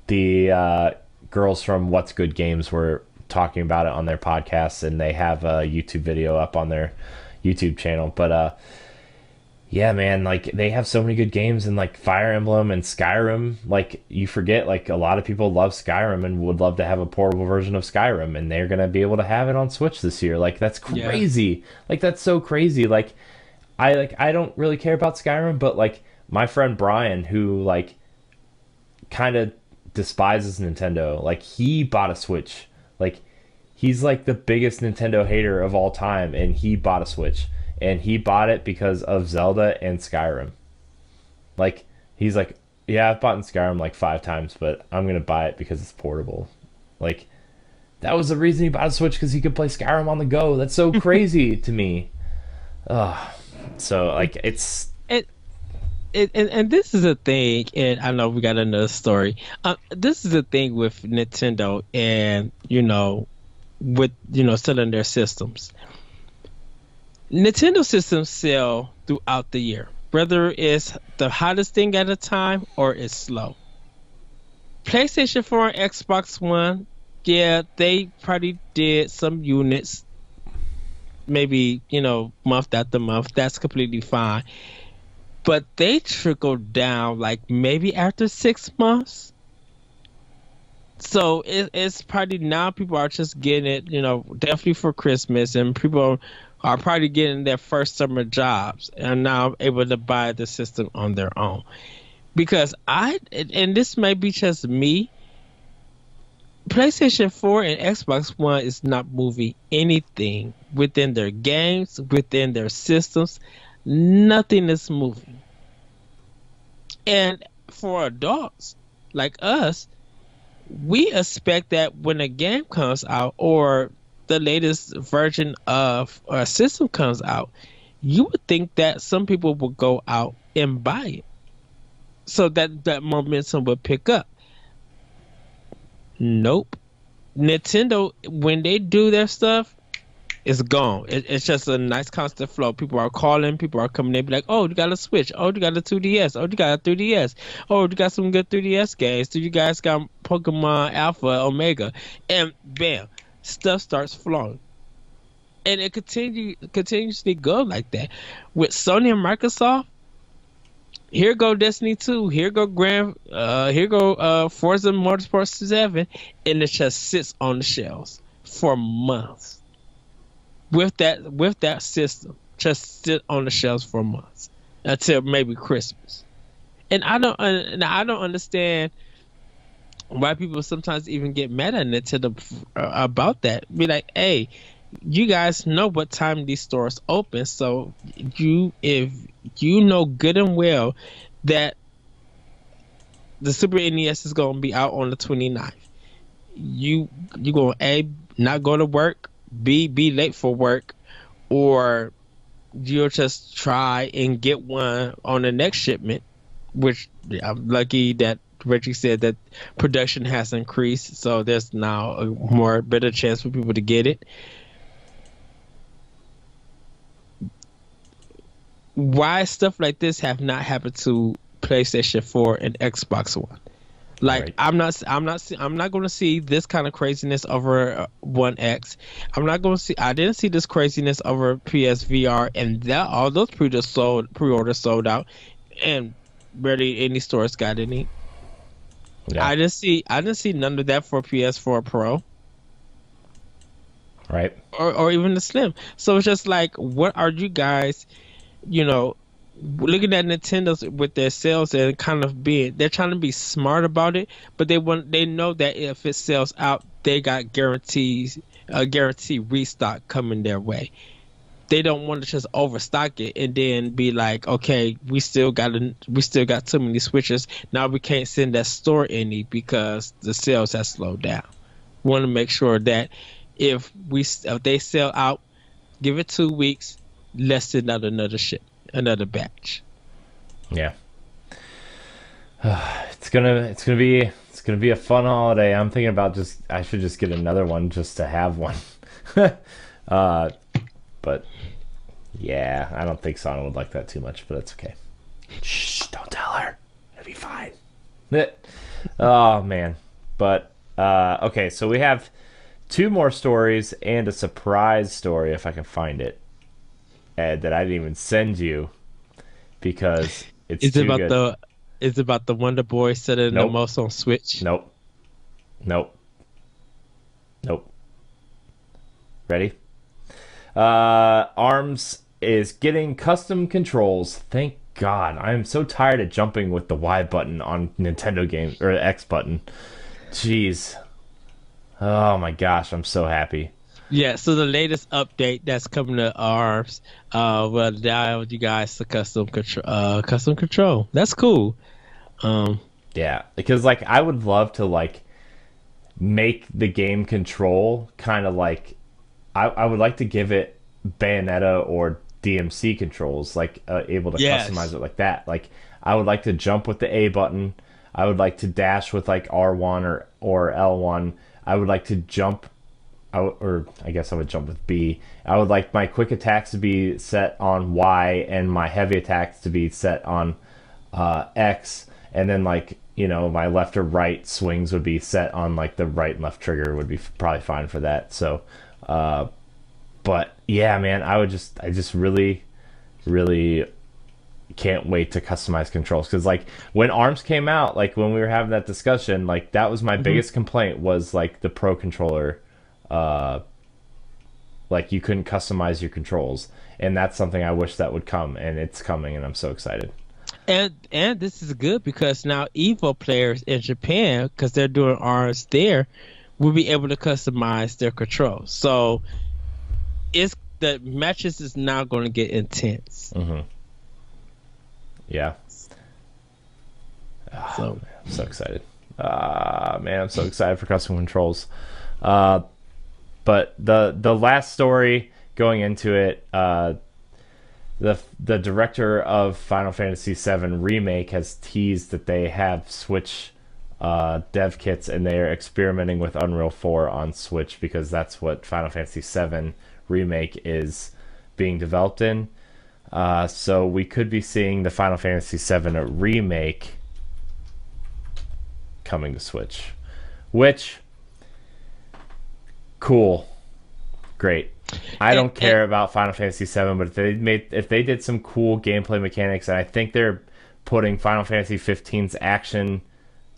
The girls from What's Good Games were talking about it on their podcast, and they have a YouTube video up on their YouTube channel. But Yeah, man, like they have so many good games in like Fire Emblem and Skyrim. Like you forget like a lot of people love Skyrim and would love to have a portable version of Skyrim and they're going to be able to have it on Switch this year. Like that's Yeah. crazy. Like that's so crazy. I don't really care about Skyrim, but like my friend Brian who like kind of despises Nintendo, like he bought a Switch. Like he's like the biggest Nintendo hater of all time, and he bought a Switch, and he bought it because of Zelda and Skyrim. Like he's like, yeah, I've bought in Skyrim like 5 times, but I'm gonna buy it because it's portable. Like that was the reason he bought a Switch because he could play Skyrim on the go. That's so crazy to me. Ugh. So like it's And, and this is a thing, and I know we got another story. This is a thing with Nintendo, and with selling their systems. Nintendo systems sell throughout the year, whether it's the hottest thing at a time or it's slow. PlayStation 4 and Xbox One, yeah, they probably did some units, maybe, month after month. That's completely fine. But they trickled down like maybe after 6 months. So it's probably now people are just getting it, definitely for Christmas, and people are probably getting their first summer jobs and now able to buy the system on their own. Because and this may be just me, PlayStation 4 and Xbox One is not moving anything within their games, within their systems. Nothing is moving. And for adults like us, we expect that when a game comes out or the latest version of a system comes out, you would think that some people will go out and buy it so that momentum would pick up. Nope. Nintendo, when they do their stuff, it's gone. It's just a nice constant flow. People are calling, people are coming. They be like, "Oh, you got a Switch? Oh, you got a 2DS? Oh, you got a 3DS? Oh, you got some good 3DS games? Do you guys got Pokemon Alpha, Omega?" And bam, stuff starts flowing, and it continuously go like that. With Sony and Microsoft, here go Destiny 2, here go Forza Motorsport 7, and it just sits on the shelves for months. With that system, just sit on the shelves for months until maybe Christmas. And I don't understand why people sometimes even get mad at Nintendo about that. Be like, hey, you guys know what time these stores open, so if you know good and well that the Super NES is gonna be out on the 29th, you gonna A, not go to work, B, be late for work, or you'll just try and get one on the next shipment, which I'm lucky that Reggie said that production has increased, so there's now a more better chance for people to get it. Why stuff like this have not happened to PlayStation 4 and Xbox One? Like right. I'm not going to see this kind of craziness over One X. I didn't see this craziness over PSVR, and that all those pre-orders sold out, and barely any stores got any. Yeah. I didn't see none of that for PS4 Pro Right. or even the Slim. So it's just like, what are you guys, looking at Nintendo's with their sales and kind of they're trying to be smart about it, but they know that if it sells out, they got a guarantee restock coming their way. They don't want to just overstock it and then be like, okay, we still got too many switches. Now we can't send that store any because the sales have slowed down. We want to make sure that if they sell out, give it 2 weeks, let's send out another batch. Yeah. It's gonna be a fun holiday. I'm thinking about I should just get another one just to have one. But yeah, I don't think Sana would like that too much, but it's okay. Shh, don't tell her. It'll be fine. Oh man. But okay, so we have 2 more stories and a surprise story if I can find it. Ed, that I didn't even send you. because it's Is it too about good. the is it about the Wonder Boy selling the Nope, most on Switch? nope, nope, nope. Ready? Arms is getting custom controls. Thank God. I am so tired of jumping with the Y button on Nintendo games or X button. Jeez. Oh my gosh, I'm so happy. Yeah, so the latest update that's coming to ARMS will allow you guys to custom control. That's cool. Um, Yeah, because like I would love to like make the game control kind of like I would like to give it Bayonetta or DMC controls, like able to customize yes. it like that. Like I would like to jump with the A button. I would like to dash with like R1 or L1. I would like to jump or I guess I would jump with B. I would like my quick attacks to be set on Y and my heavy attacks to be set on X, and then like my left or right swings would be set on like the right and left trigger would be probably fine for that. So, but yeah, man, I just really, really can't wait to customize controls because like when ARMS came out, like when we were having that discussion, like that was my Mhm. biggest complaint was like the Pro controller, uh, like you couldn't customize your controls, and that's something I wish that would come, and it's coming, and I'm so excited. And this is good because now Evo players in Japan, because they're doing ARMS there, will be able to customize their controls. So it's the matches is now going to get intense. Hmm. Yeah. So I'm so excited. Man, I'm so excited for custom controls. Uh, but the last story going into it, the director of Final Fantasy VII Remake has teased that they have Switch dev kits and they are experimenting with Unreal 4 on Switch because that's what Final Fantasy VII Remake is being developed in. So we could be seeing the Final Fantasy VII Remake coming to Switch, which cool, great. I and, don't and care about Final Fantasy VII, but if they did some cool gameplay mechanics, and I think they're putting Final Fantasy 15's action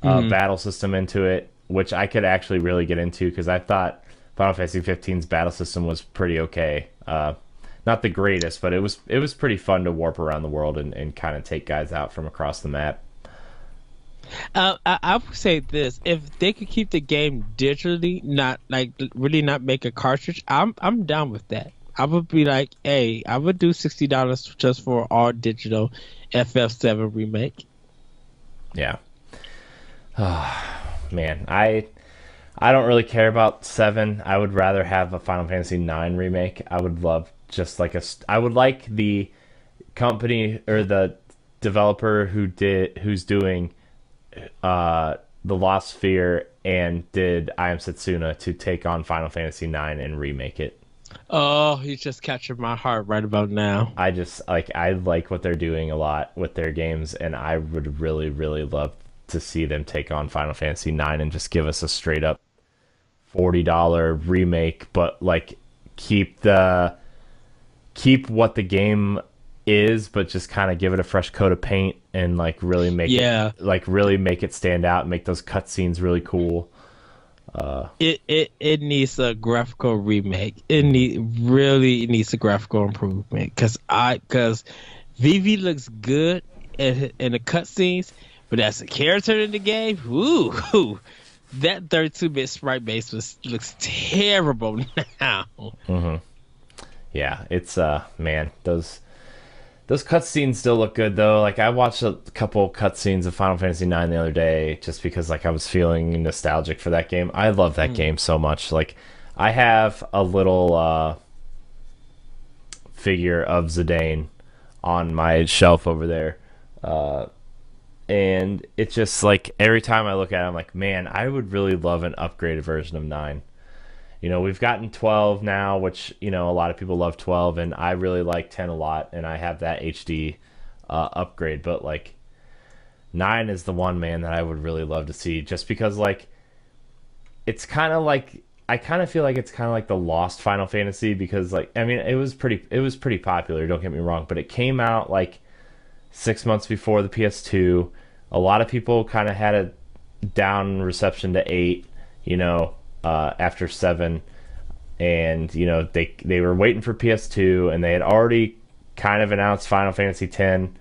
mhm. battle system into it, which I could actually really get into because I thought Final Fantasy 15's battle system was pretty okay. Not the greatest, but it was pretty fun to warp around the world and kind of take guys out from across the map. I would say this: if they could keep the game digitally, not like really not make a cartridge, I'm down with that. I would be like, hey, I would do $60 just for all digital FF7 remake. Yeah. Man, I don't really care about 7. I would rather have a Final Fantasy 9 remake. I would love just like I would like the company or the developer who's doing the Lost Sphere and did I Am Setsuna to take on Final Fantasy 9 and remake it. Oh, he's just captured my heart right about now. I like what they're doing a lot with their games, and I would really really love to see them take on Final Fantasy 9 and just give us a straight up $40 remake, but like keep the keep what the game is, but just kind of give it a fresh coat of paint and Yeah, really make it stand out, make those cutscenes really cool. it needs a graphical remake. It needs a graphical improvement because Vivi looks good in the cutscenes, but as a character in the game, ooh, that 32-bit sprite base looks terrible now. Hmm. Yeah, it's man, those cutscenes still look good though. Like I watched a couple cutscenes of Final Fantasy 9 the other day just because like I was feeling nostalgic for that game. I love that Mm. game so much. Like I have a little figure of Zidane on my shelf over there. And it's just like every time I look at it I'm like, "Man, I would really love an upgraded version of 9." We've gotten 12 now, which, a lot of people love 12, and I really like 10 a lot, and I have that HD upgrade. But, like, 9 is the one, man, that I would really love to see, just because, like, it's kind of like, I kind of feel like it's kind of like the lost Final Fantasy, because, like, I mean, it was pretty popular, don't get me wrong, but it came out, like, 6 months before the PS2. A lot of people kind of had a down reception to 8, after 7. And, they were waiting for PS2, and they had already kind of announced Final Fantasy X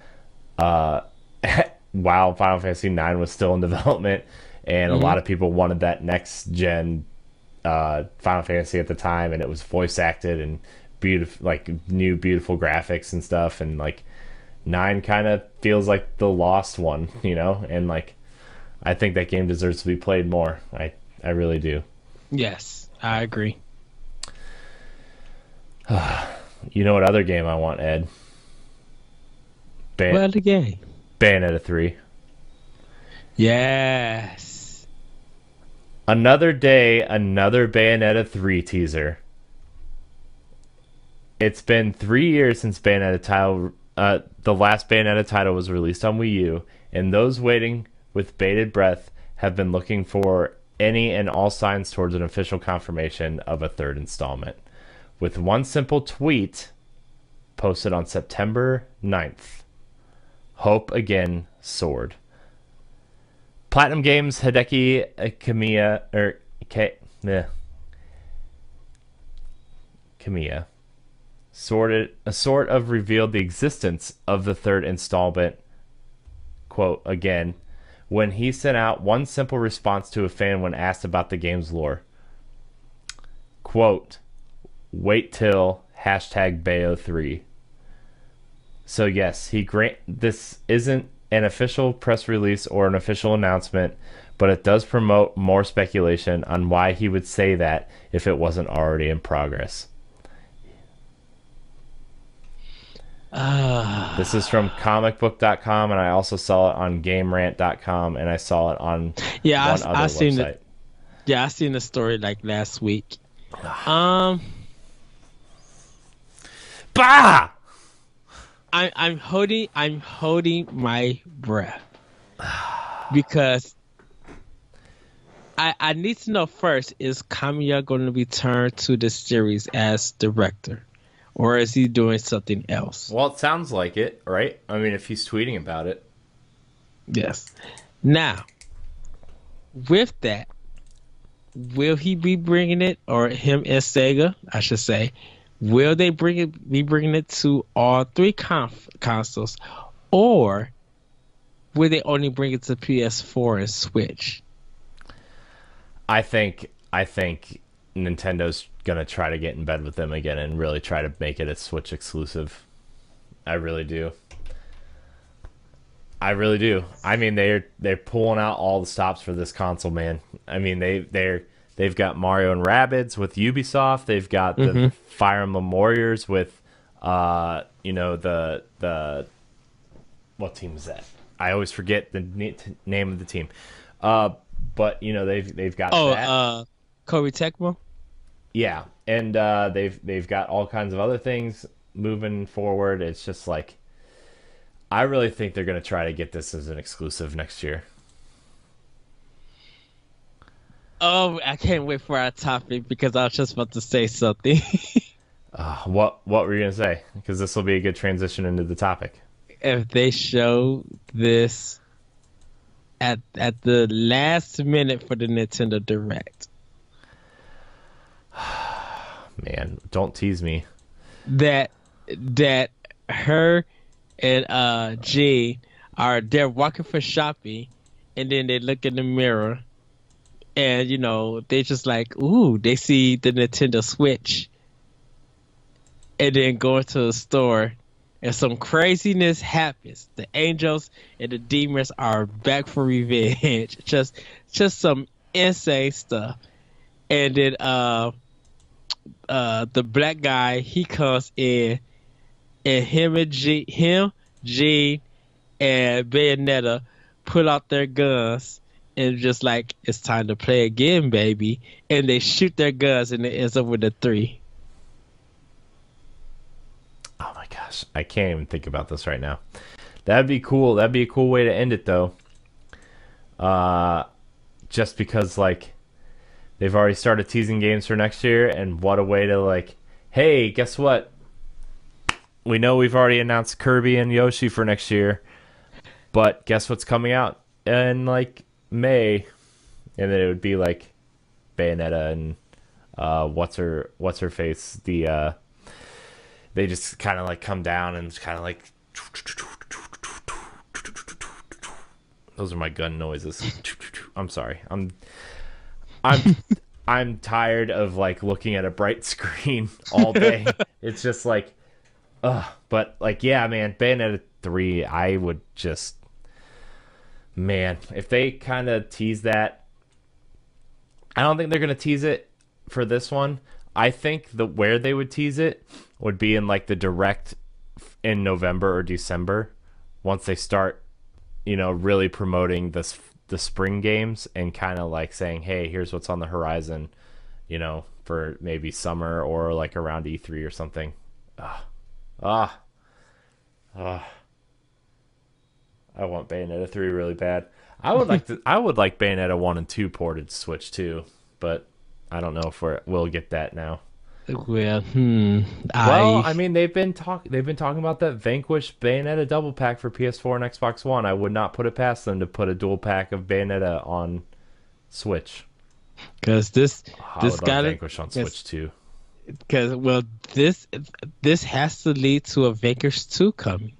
while Final Fantasy IX was still in development. And a lot of people wanted that next-gen Final Fantasy at the time, and it was voice acted and beautiful, like new beautiful graphics and stuff. And like 9 kind of feels like the lost one, and like I think that game deserves to be played more. I really do. Yes, I agree. You know what other game I want, Ed? What other game? Bayonetta 3. Yes. Another day, another Bayonetta 3 teaser. It's been 3 years since Bayonetta title, the last Bayonetta title was released on Wii U, and those waiting with bated breath have been looking for any and all signs towards an official confirmation of a third installment. With one simple tweet posted on September 9th. Hope again soared. Platinum Games Hideki Kamiya sort of revealed the existence of the third installment, quote, again, when he sent out one simple response to a fan when asked about the game's lore. Quote, wait till #Bayo3. So yes, this isn't an official press release or an official announcement, but it does promote more speculation on why he would say that if it wasn't already in progress. This is from comicbook.com, and I also saw it on gamerant.com, and I saw it on one other website. I seen the story like last week. Bah! I'm holding my breath because I need to know first, is Kamiya going to return to the series as director, or is he doing something else? Well, it sounds like it, right? I mean, if he's tweeting about it. Yes. Now, with that, will he be bringing it, or him and Sega, I should say, will they be bringing it to all 3 consoles, or will they only bring it to PS4 and Switch? I think Nintendo's gonna try to get in bed with them again and really try to make it a Switch exclusive. I really do. I mean, they're pulling out all the stops for this console, man. I mean, they've got Mario and Rabbids with Ubisoft. They've got the Fire Emblem Warriors with, the what team is that? I always forget the name of the team. But they've got that. Koei Tecmo. Yeah, and they've got all kinds of other things moving forward. It's just like, I really think they're going to try to get this as an exclusive next year. Oh, I can't wait for our topic because I was just about to say something. What were you going to say? Because this will be a good transition into the topic. If they show this at the last minute for the Nintendo Direct. Man, don't tease me. That her and Jean they're walking for shopping, and then they look in the mirror, and they just like, ooh, they see the Nintendo Switch, and then go into the store, and some craziness happens. The angels and the demons are back for revenge. just some insane stuff. And then the black guy, he comes in, and him, Jean, and Bayonetta pull out their guns and just like, it's time to play again, baby. And they shoot their guns, and it ends up with a 3. Oh my gosh, I can't even think about this right now. That'd be cool. That'd be a cool way to end it, though. Just because, like, they've already started teasing games for next year, and what a way to, like, hey, guess what? we know we've already announced Kirby and Yoshi for next year, but guess what's coming out in like May? And then it would be like Bayonetta and what's her face? The they just kind of like come down and kind of like those are my gun noises. I'm sorry. I'm I'm tired of like looking at a bright screen all day. It's just like, but like, yeah, man, Bayonetta 3, I would just, man, if they kind of tease that, I don't think they're going to tease it for this one. I think where they would tease it would be in like the direct in November or December once they start, really promoting the spring games and kind of like saying, hey, here's what's on the horizon, for maybe summer or like around E3 or something. I want Bayonetta 3 really bad. I would like Bayonetta 1 and 2 ported to Switch too, but I don't know if we'll get that now. Well, I mean, they've been talking about that Vanquish Bayonetta double pack for PS4 and Xbox One. I would not put it past them to put a dual pack of Bayonetta on Switch. Because this got Vanquish on Switch too. Because this has to lead to a Vanquish 2 coming.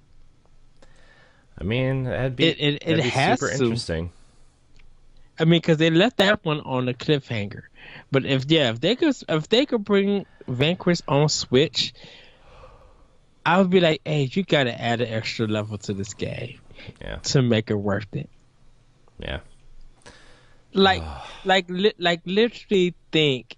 I mean, that'd be super interesting. I mean, because they left that one on a cliffhanger. But if they could bring Vanquish on Switch, I would be like, hey, you gotta add an extra level to this game, to make it worth it. Yeah. Like literally think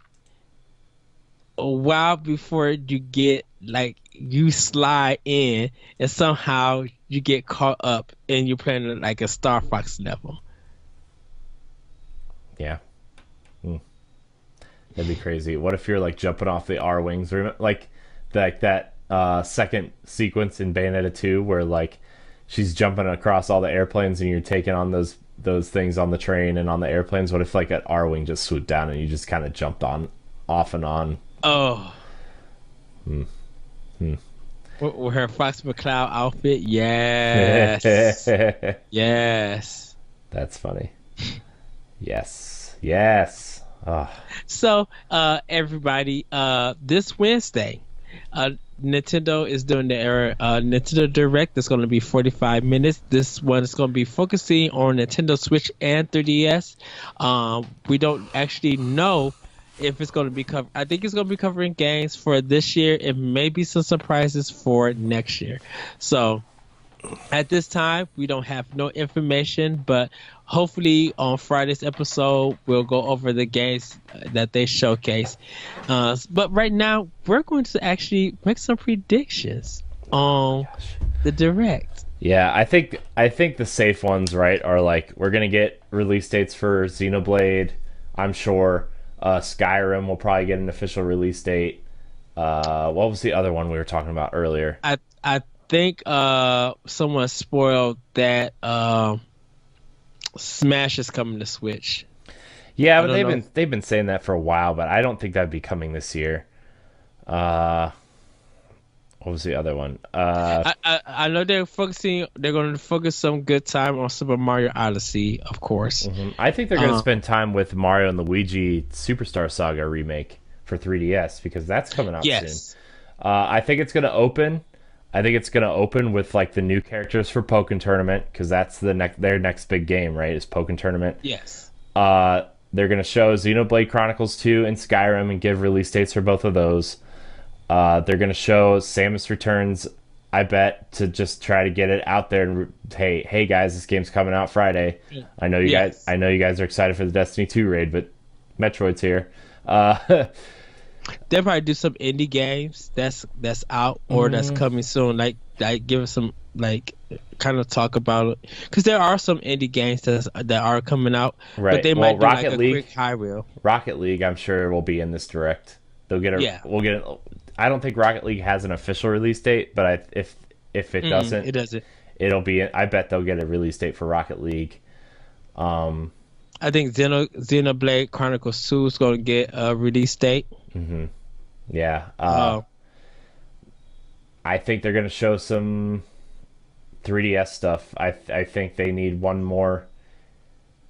a while before you slide in and somehow you get caught up and you're playing like a Star Fox level. Yeah. That'd be crazy. What if you're like jumping off the R wings, or like that second sequence in Bayonetta 2 where like she's jumping across all the airplanes and you're taking on those things on the train and on the airplanes? What if like an R wing just swooped down and you just kind of jumped off and on? Oh. With her Fox McCloud outfit, yes. Yes. That's funny. Yes. Oh. So, everybody, this Wednesday, Nintendo is doing their Nintendo Direct. That's going to be 45 minutes. This one is going to be focusing on Nintendo Switch and 3DS. We don't actually know if it's going to be I think it's going to be covering games for this year and maybe some surprises for next year. So at this time, we don't have no information, but hopefully on Friday's episode, we'll go over the games that they showcase. But right now, we're going to actually make some predictions on the Direct. Yeah, I think the safe ones, right, are like we're going to get release dates for Xenoblade, I'm sure. Skyrim will probably get an official release date. What was the other one we were talking about earlier? I think someone spoiled that Smash is coming to Switch. Yeah, but they've been saying that for a while, but I don't think that'd be coming this year. What was the other one? I know they're going to focus some good time on Super Mario Odyssey, of course. Mm-hmm. I think they're going to spend time with Mario and Luigi Superstar Saga remake for 3DS because that's coming out soon. I think it's going to open. I think it's going to open with like the new characters for Pokken Tournament because that's their next big game, right? Is Pokken Tournament. Yes. They're going to show Xenoblade Chronicles 2 and Skyrim and give release dates for both of those. They're going to show Samus Returns, I bet, to just try to get it out there and hey guys, this game's coming out Friday. I know you guys are excited for the Destiny 2 raid, but Metroid's here. They'll probably do some indie games that's out or that's coming soon. Like give us some kind of talk about it because there are some indie games that are coming out, right? But they might do Rocket League, a quick high reel. Rocket League, I'm sure, will be in this Direct. They'll get We'll get. I don't think Rocket League has an official release date, but if it doesn't, it doesn't. It'll be. I bet they'll get a release date for Rocket League. I think Xenoblade Chronicles 2 is going to get a release date. Mm-hmm. Yeah. I think they're gonna show some 3DS stuff. I think they need one more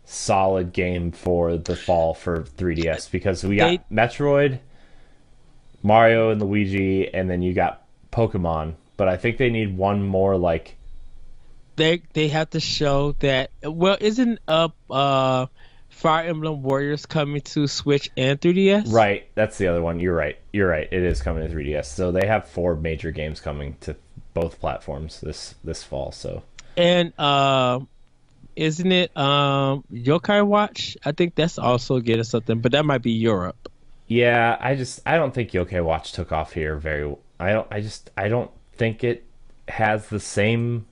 solid game for the fall for 3DS because we got They Metroid, Mario and Luigi, and then you got Pokemon. But I think they need one more like they have to show that. Well, isn't Fire Emblem Warriors coming to Switch and 3DS? right. That's the other one. You're right. You're right. It is coming to 3DS. So they have four major games coming to both platforms this fall. So And isn't it Yokai Watch? I think that's also getting something, but that might be Europe. yeah, I don't think Yokai Watch took off here very. I don't think it has the same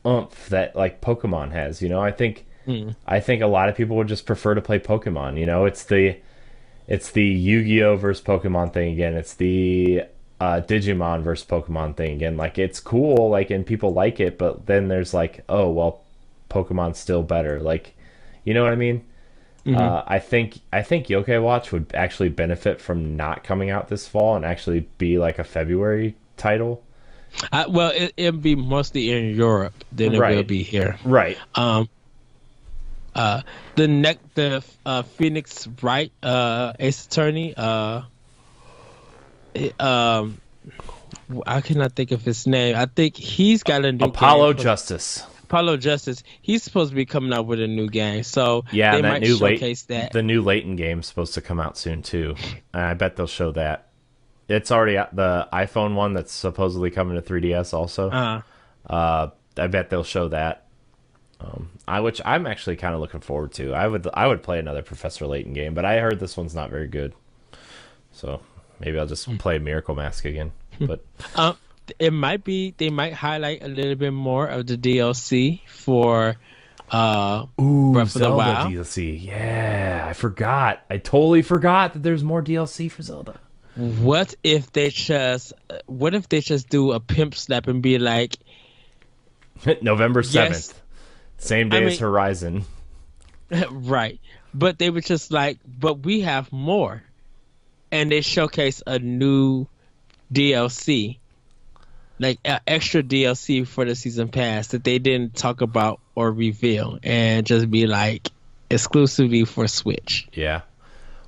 oomph that like Pokemon has. You know, I think a lot of people would just prefer to play Pokemon. You know, it's the Yu-Gi-Oh versus Pokemon thing again. It's the Digimon versus Pokemon thing again. Like it's cool, like and people like it, but then there's like, oh well, Pokemon's still better. Like, you know what I mean? I think Yokai Watch would actually benefit from not coming out this fall and actually be like a February title. Well, it'll be mostly in Europe than it will Right. be here. Right. The Phoenix Wright Ace Attorney. I cannot think of his name. I think he's got a new Apollo game. Justice. Apollo Justice. He's supposed to be coming out with a new game, so Yeah, they and that might new showcase that. the new Layton game's supposed to come out soon too. And I bet they'll show that. It's already out, the iPhone one that's supposedly coming to 3DS also. I bet they'll show that. Which I'm actually kind of looking forward to. I would play another Professor Layton game, but I heard this one's not very good. So maybe I'll just play Miracle Mask again. But It might be they might highlight a little bit more of the DLC for Breath of the Zelda Wild. DLC. Yeah, I forgot. I totally forgot that there's more DLC for Zelda. What if they just do a pimp slap and be like, November 7th. Yes. Same day as Horizon. right? But they were just like, but we have more, and they showcase a new DLC, like extra DLC for the season pass that they didn't talk about or reveal, and just be like exclusively for Switch. Yeah.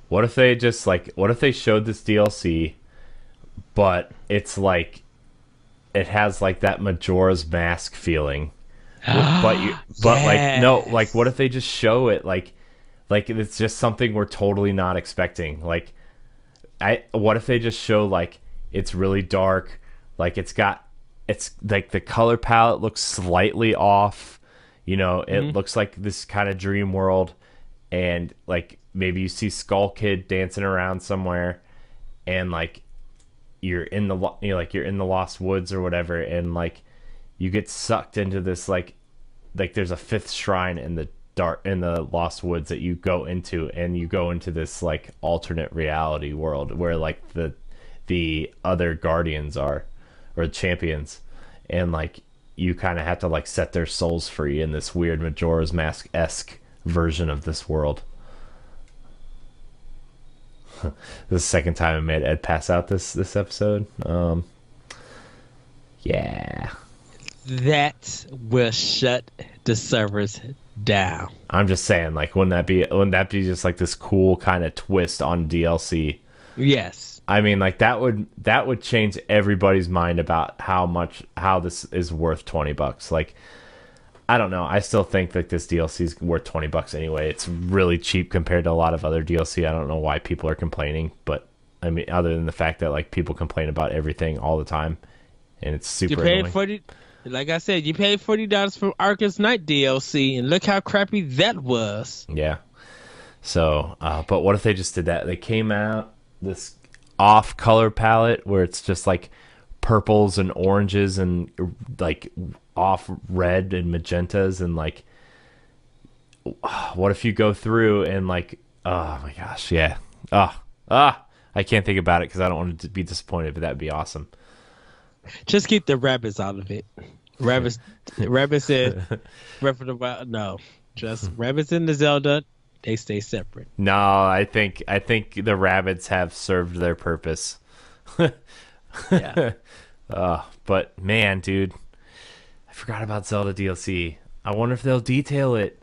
What if they just like what if they showed this DLC but it's like it has like that Majora's Mask feeling. Like no, like what if they just show it like it's just something we're totally not expecting. Like what if they just show like it's really dark, like it's like the color palette looks slightly off, you know, it looks like this kind of dream world, and like maybe you see Skull Kid dancing around somewhere, and like you're in the Lost Woods or whatever, and like you get sucked into this like there's a fifth shrine in the Lost Woods that you go into, and you go into this like alternate reality world where like the other guardians are, or champions, and like you kind of have to like set their souls free in this weird Majora's Mask-esque version of this world. This is the second time I made Ed pass out this episode. Yeah. That will shut the servers down. I'm just saying, like, wouldn't that be just like this cool kind of twist on DLC? Yes. I mean, like that would change everybody's mind about how this is worth $20. Like, I don't know. I still think that this DLC is worth $20 anyway. It's really cheap compared to a lot of other DLC. I don't know why people are complaining, but I mean, other than the fact that like people complain about everything all the time, and it's super annoying. Like I said, you paid $40 for Arcus Knight DLC, and look how crappy that was. Yeah. So, but what if they just did that? They came out this off color palette where it's just like purples and oranges and like off red and magentas, and like what if you go through and like, oh my gosh, yeah, I can't think about it because I don't want to be disappointed, but that'd be awesome. Just keep the rabbits out of it. Rabbits in Breath of the Wild. No, just rabbits in the Zelda. They stay separate. No, I think the rabbits have served their purpose. Yeah. But man, dude, I forgot about Zelda DLC. I wonder if they'll detail it.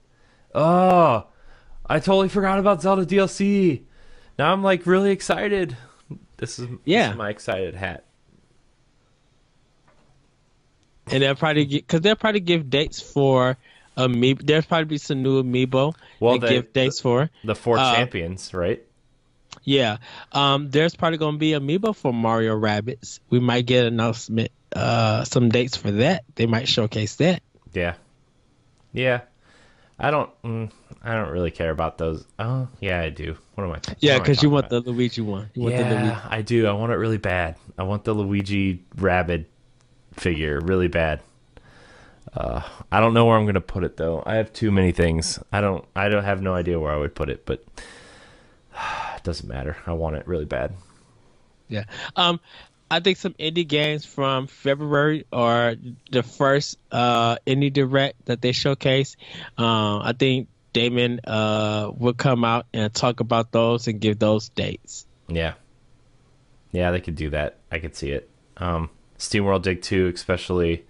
Oh, I totally forgot about Zelda DLC. Now I'm like really excited. This is my excited hat. And they'll probably give dates for amiibo. There'll probably be some new amiibo. Well, they give dates for the four champions, right? Yeah. There's probably gonna be amiibo for Mario Rabbids. We might get an announcement, some dates for that. They might showcase that. Yeah. Yeah. I don't really care about those. Oh, yeah, I do. What am I? Yeah, because you want the Luigi one. You want the Luigi. I do. I want it really bad. I want the Luigi Rabbid figure really bad. I don't know where I'm gonna put it though. I have too many things. I don't have no idea where I would put it, but it doesn't matter. I want it really bad. Yeah. I think some indie games from February are the first indie direct that they showcase. I think Damon will come out and talk about those and give those dates. Yeah. Yeah, they could do that. I could see it. SteamWorld Dig 2 especially,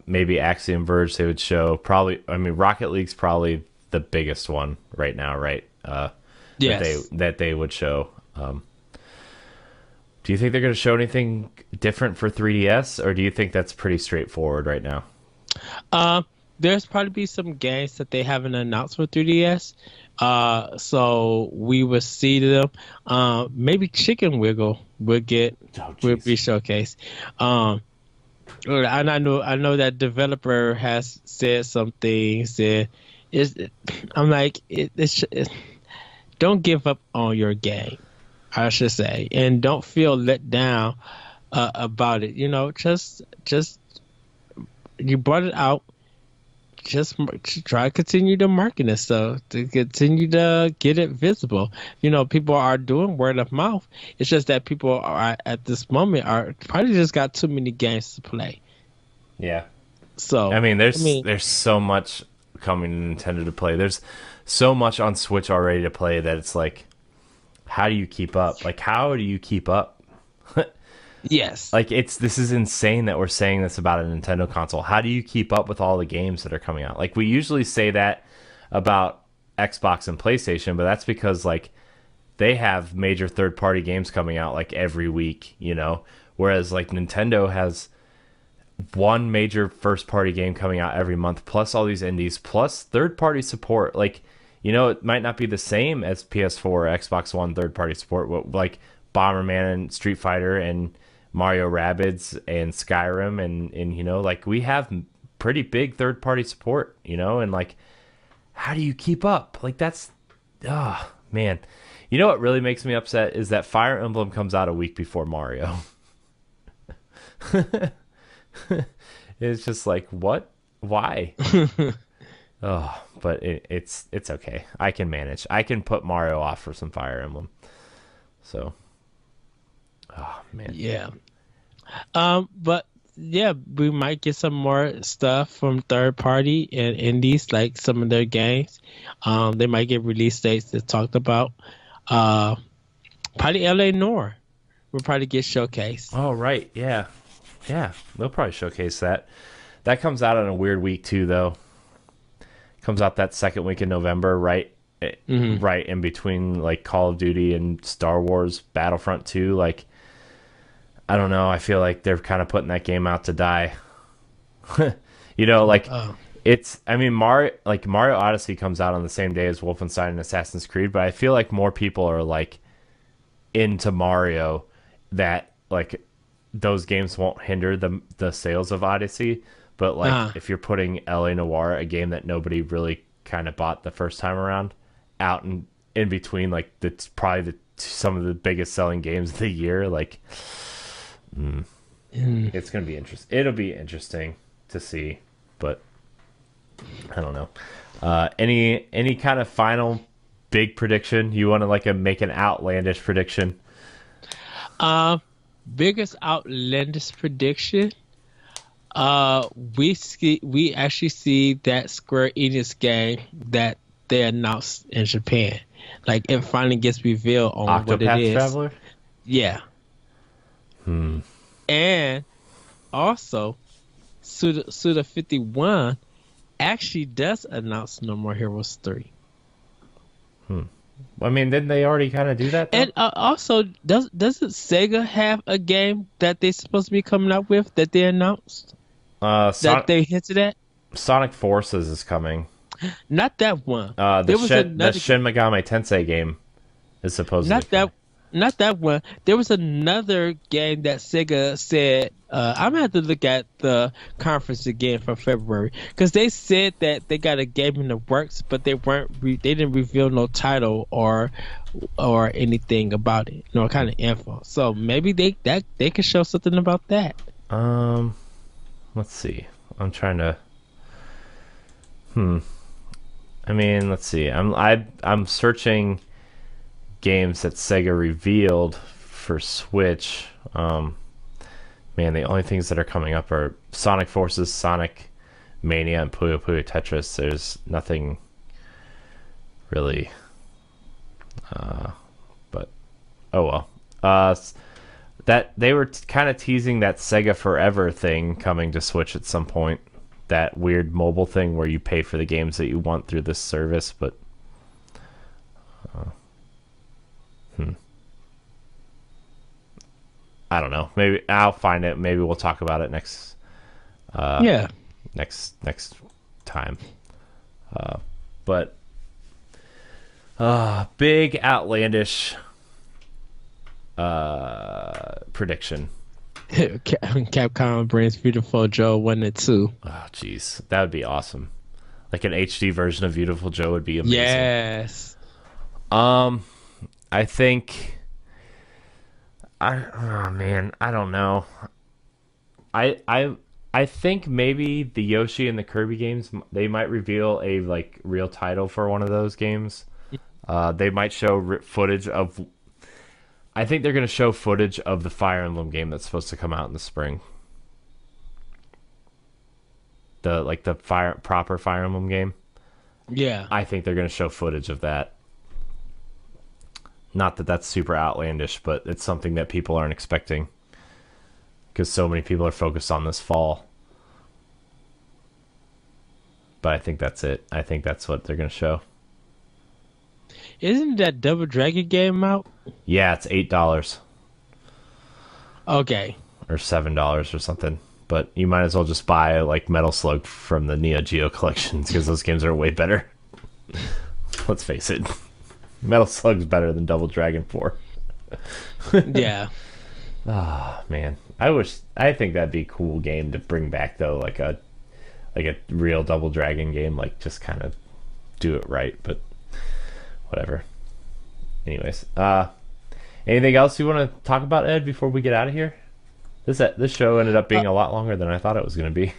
maybe Axiom Verge they would show. Probably, I mean, Rocket League's probably the biggest one right now, right? Yes. That they would show. Do you think they're going to show anything different for 3DS, or do you think that's pretty straightforward right now? There's probably be some games that they haven't announced for 3DS, so we will see them. Maybe Chicken Wiggle will be showcased. And I know that developer has said some things that I'm like, don't give up on your game, I should say, and don't feel let down about it. You know, just you brought it out. Just try to continue to market it, so to continue to get it visible. You know, people are doing word of mouth. It's just that people are at this moment are probably just got too many games to play. Yeah. So I mean, there's so much coming to Nintendo to play. There's so much on Switch already to play that it's like, how do you keep up? Like, how do you keep up? Yes. Like, this is insane that we're saying this about a Nintendo console. How do you keep up with all the games that are coming out? Like, we usually say that about Xbox and PlayStation, but that's because, like, they have major third-party games coming out, like, every week, you know? Whereas, like, Nintendo has one major first-party game coming out every month, plus all these indies, plus third-party support. Like, you know, it might not be the same as PS4 or Xbox One third-party support, but, like, Bomberman and Street Fighter and Mario Rabbids and Skyrim and you know, like, we have pretty big third party support, you know, and like, how do you keep up? Like, that's man. You know what really makes me upset is that Fire Emblem comes out a week before Mario. It's just like, what? Why? But it's okay. I can manage. I can put Mario off for some Fire Emblem. So man. Yeah. But yeah, we might get some more stuff from third party and indies, like some of their games. They might get release dates that talked about. Probably LA Noir will probably get showcased. Oh, right. Yeah. Yeah. They'll probably showcase that. That comes out on a weird week too, though. Comes out that second week in November, right? Mm-hmm. Right in between like Call of Duty and Star Wars Battlefront 2. Like, I don't know. I feel like they're kind of putting that game out to die. You know, like I mean, Mario Odyssey comes out on the same day as Wolfenstein and Assassin's Creed, but I feel like more people are like into Mario, that like those games won't hinder the sales of Odyssey. But like if you're putting LA Noire, a game that nobody really kind of bought the first time around, out in between, like that's probably some of the biggest selling games of the year, like. It's gonna be interesting. It'll be interesting to see, but I don't know. Any kind of final big prediction you want to like make an outlandish prediction? Biggest outlandish prediction. We actually see that Square Enix game that they announced in Japan. Like, it finally gets revealed on Octopath what it is. Traveler? Yeah. And also, Suda 51 actually does announce No More Heroes 3. I mean, didn't they already kind of do that though? And also, doesn't Sega have a game that they're supposed to be coming out with that they announced? That they hinted at? Sonic Forces is coming. Not that one. The There was another. Shin Megami Tensei game is supposedly Not that. coming. Not that one. There was another game that Sega said. I'm gonna have to look at the conference again from February because they said that they got a game in the works, but they weren't. They didn't reveal no title or anything about it, no kind of info. So maybe they could show something about that. Let's see. I'm trying to. I mean, let's see. I'm searching games that Sega revealed for Switch. Man, the only things that are coming up are Sonic Forces, Sonic Mania, and Puyo Puyo Tetris. There's nothing really, but oh well. That they were kind of teasing that Sega Forever thing coming to Switch at some point. That weird mobile thing where you pay for the games that you want through this service, but I don't know. Maybe I'll find it. Maybe we'll talk about it next Yeah. next time. But big outlandish prediction. Capcom brings Beautiful Joe 1 and 2. Oh jeez, that would be awesome. Like an HD version of Beautiful Joe would be amazing. Yes. I think oh man, I don't know. I think maybe the Yoshi and the Kirby games, they might reveal a like real title for one of those games. They might show footage of. I think they're going to show footage of the Fire Emblem game that's supposed to come out in the spring. The proper Fire Emblem game. Yeah. I think they're going to show footage of that. Not that that's super outlandish, but it's something that people aren't expecting because so many people are focused on this fall. But I think that's it. I think that's what they're going to show. Isn't that Double Dragon game out? Yeah, it's $8 Okay. or $7 or something. But you might as well just buy like Metal Slug from the Neo Geo collections because those games are way better. Let's face it. Metal Slug's better than Double Dragon 4. Yeah. Man. I think that'd be a cool game to bring back though, like a real Double Dragon game, like just kind of do it right, but whatever. Anyways, anything else you want to talk about, Ed, before we get out of here? This show ended up being a lot longer than I thought it was going to be.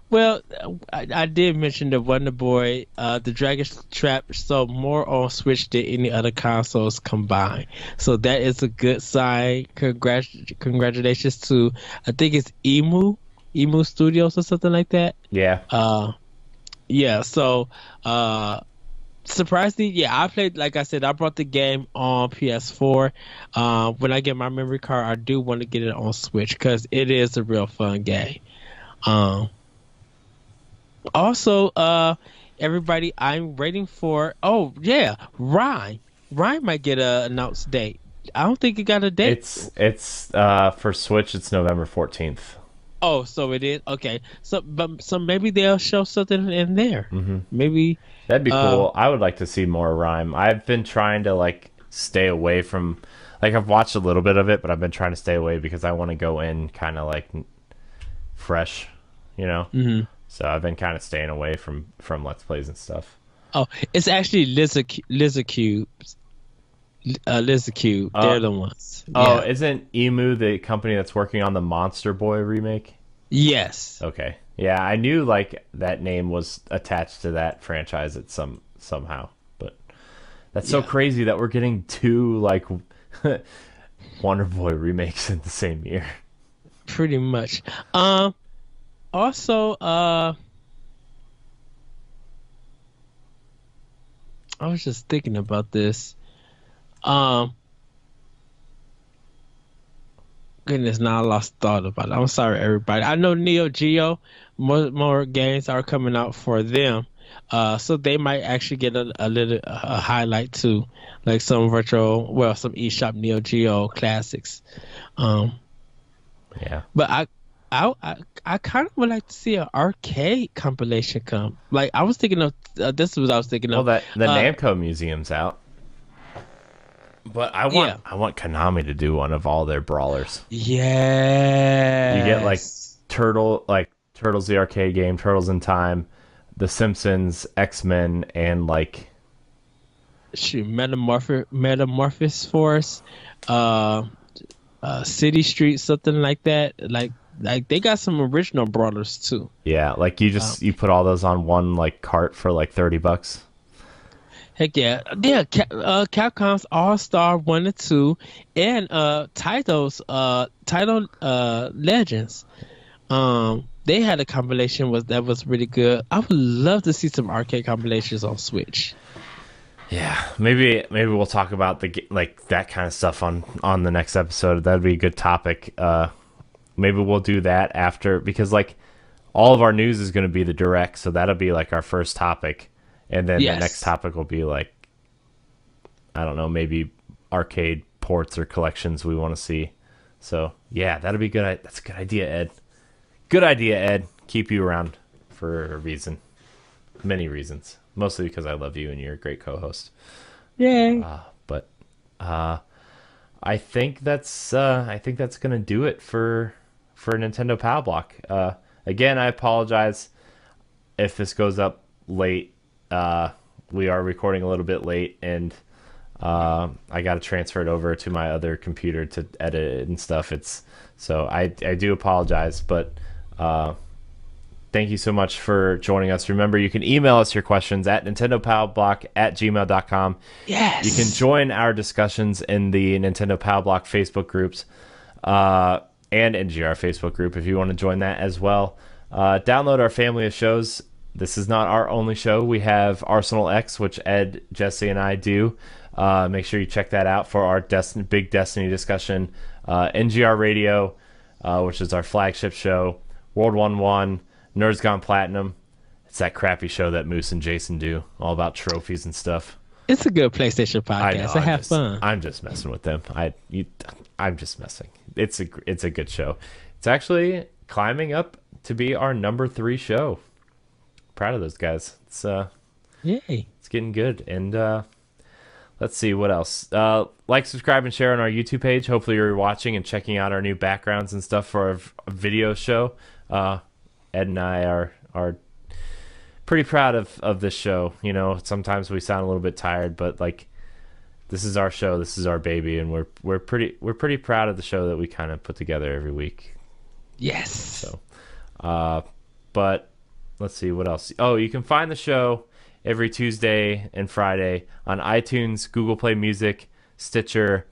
Well, I did mention the Wonder Boy, the Dragon Trap sold more on Switch than any other consoles combined. So that is a good sign. Congratulations to, I think it's Emu Studios or something like that. Yeah. Yeah. So, surprisingly, yeah, I played, like I said, I brought the game on PS4. When I get my memory card, I do want to get it on Switch because it is a real fun game. Also, everybody, I'm waiting for. Oh yeah, Rhyme might get a announced date. I don't think it got a date. It's for Switch. It's November 14th. Oh, so it is okay. So maybe they'll show something in there. Mm-hmm. Maybe that'd be cool. I would like to see more Rhyme. I've been trying to like stay away from. Like I've watched a little bit of it, but I've been trying to stay away because I want to go in kind of like fresh, you know. Mm-hmm. So I've been kind of staying away from Let's Plays and stuff. Oh, it's actually Lizard Cube. They're the ones. Oh, Yeah. isn't Emu the company that's working on the Monster Boy remake? Yes. Okay. Yeah, I knew like that name was attached to that franchise at somehow, but that's so crazy that we're getting two like Wonder Boy remakes in the same year. Pretty much. Also, I was just thinking about this. Goodness, now I lost thought about it. I'm sorry, everybody. I know Neo Geo, more games are coming out for them. So they might actually get a little highlight too, like some some eShop Neo Geo classics. Um, Yeah. but I kind of would like to see an arcade compilation come. Like I was thinking of this is what I was thinking Well, of. the Namco museum's out. But I want Konami to do one of all their brawlers. Yeah. You get like Turtles the arcade game, Turtles in Time, The Simpsons, X-Men, and like Metamorphosis Force, City Street, something like that. Like they got some original brawlers too. Yeah, like you put all those on one like cart for like $30. Heck yeah, Capcom's All Star 1 and 2, and Title Legends. They had a compilation that was really good. I would love to see some arcade compilations on Switch. Yeah, maybe we'll talk about that kind of stuff on the next episode. That'd be a good topic. Maybe we'll do that after, because like all of our news is going to be the Direct, so that'll be like our first topic. And then the next topic will be like, I don't know, maybe arcade ports or collections we want to see. So yeah, that'll be good. That's a good idea, Ed. Good idea, Ed. Keep you around for a reason, many reasons, mostly because I love you and you're a great co-host. Yay! But I think that's gonna do it for Nintendo Pow Block. Again, I apologize if this goes up late. We are recording a little bit late, and I got to transfer it over to my other computer to edit it and stuff. So I do apologize, but thank you so much for joining us. Remember, you can email us your questions at nintendopowblock@gmail.com. Yes. You can join our discussions in the Nintendo Pow Block Facebook groups and NGR Facebook group if you want to join that as well. Download our family of shows. This is not our only show. We have Arsenal X, which Ed, Jesse, and I do. Make sure you check that out for our big Destiny discussion. NGR Radio, which is our flagship show. World 1-1, Nerds Gone Platinum. It's that crappy show that Moose and Jason do, all about trophies and stuff. It's a good PlayStation podcast. I have fun. I'm just messing with them. I'm just messing. It's a good show. It's actually climbing up to be our number 3 show. Proud of those guys. It's yay. It's getting good. And let's see what else. Like, subscribe, and share on our YouTube page. Hopefully you're watching and checking out our new backgrounds and stuff for our video show. Ed and I are pretty proud of this show. You know, sometimes we sound a little bit tired, but like, this is our show, this is our baby, and we're pretty proud of the show that we kind of put together every week. Yes. So but let's see what else. Oh, you can find the show every Tuesday and Friday on iTunes, Google Play Music, Stitcher,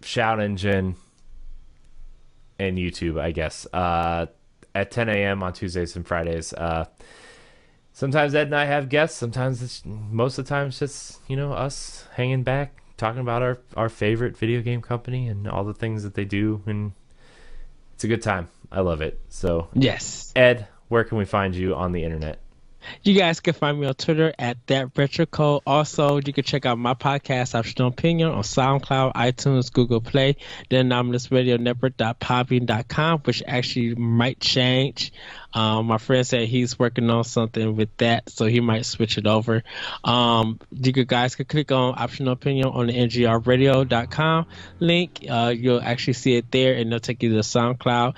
Shout Engine, and YouTube, I guess, at 10 a.m. on Tuesdays and Fridays. Sometimes Ed and I have guests. Sometimes most of the time it's just, us hanging back, talking about our favorite video game company and all the things that they do. And it's a good time. I love it. So, yes. Ed, where can we find you on the internet? You guys can find me on Twitter at ThatRetroCode. Also, you can check out my podcast, Optional Opinion, on SoundCloud, iTunes, Google Play, the Anomalous Radio Network.podbean.com, which actually might change. My friend said he's working on something with that, so he might switch it over. You guys can click on Optional Opinion on the ngrradio.com link. You'll actually see it there, and it'll take you to SoundCloud.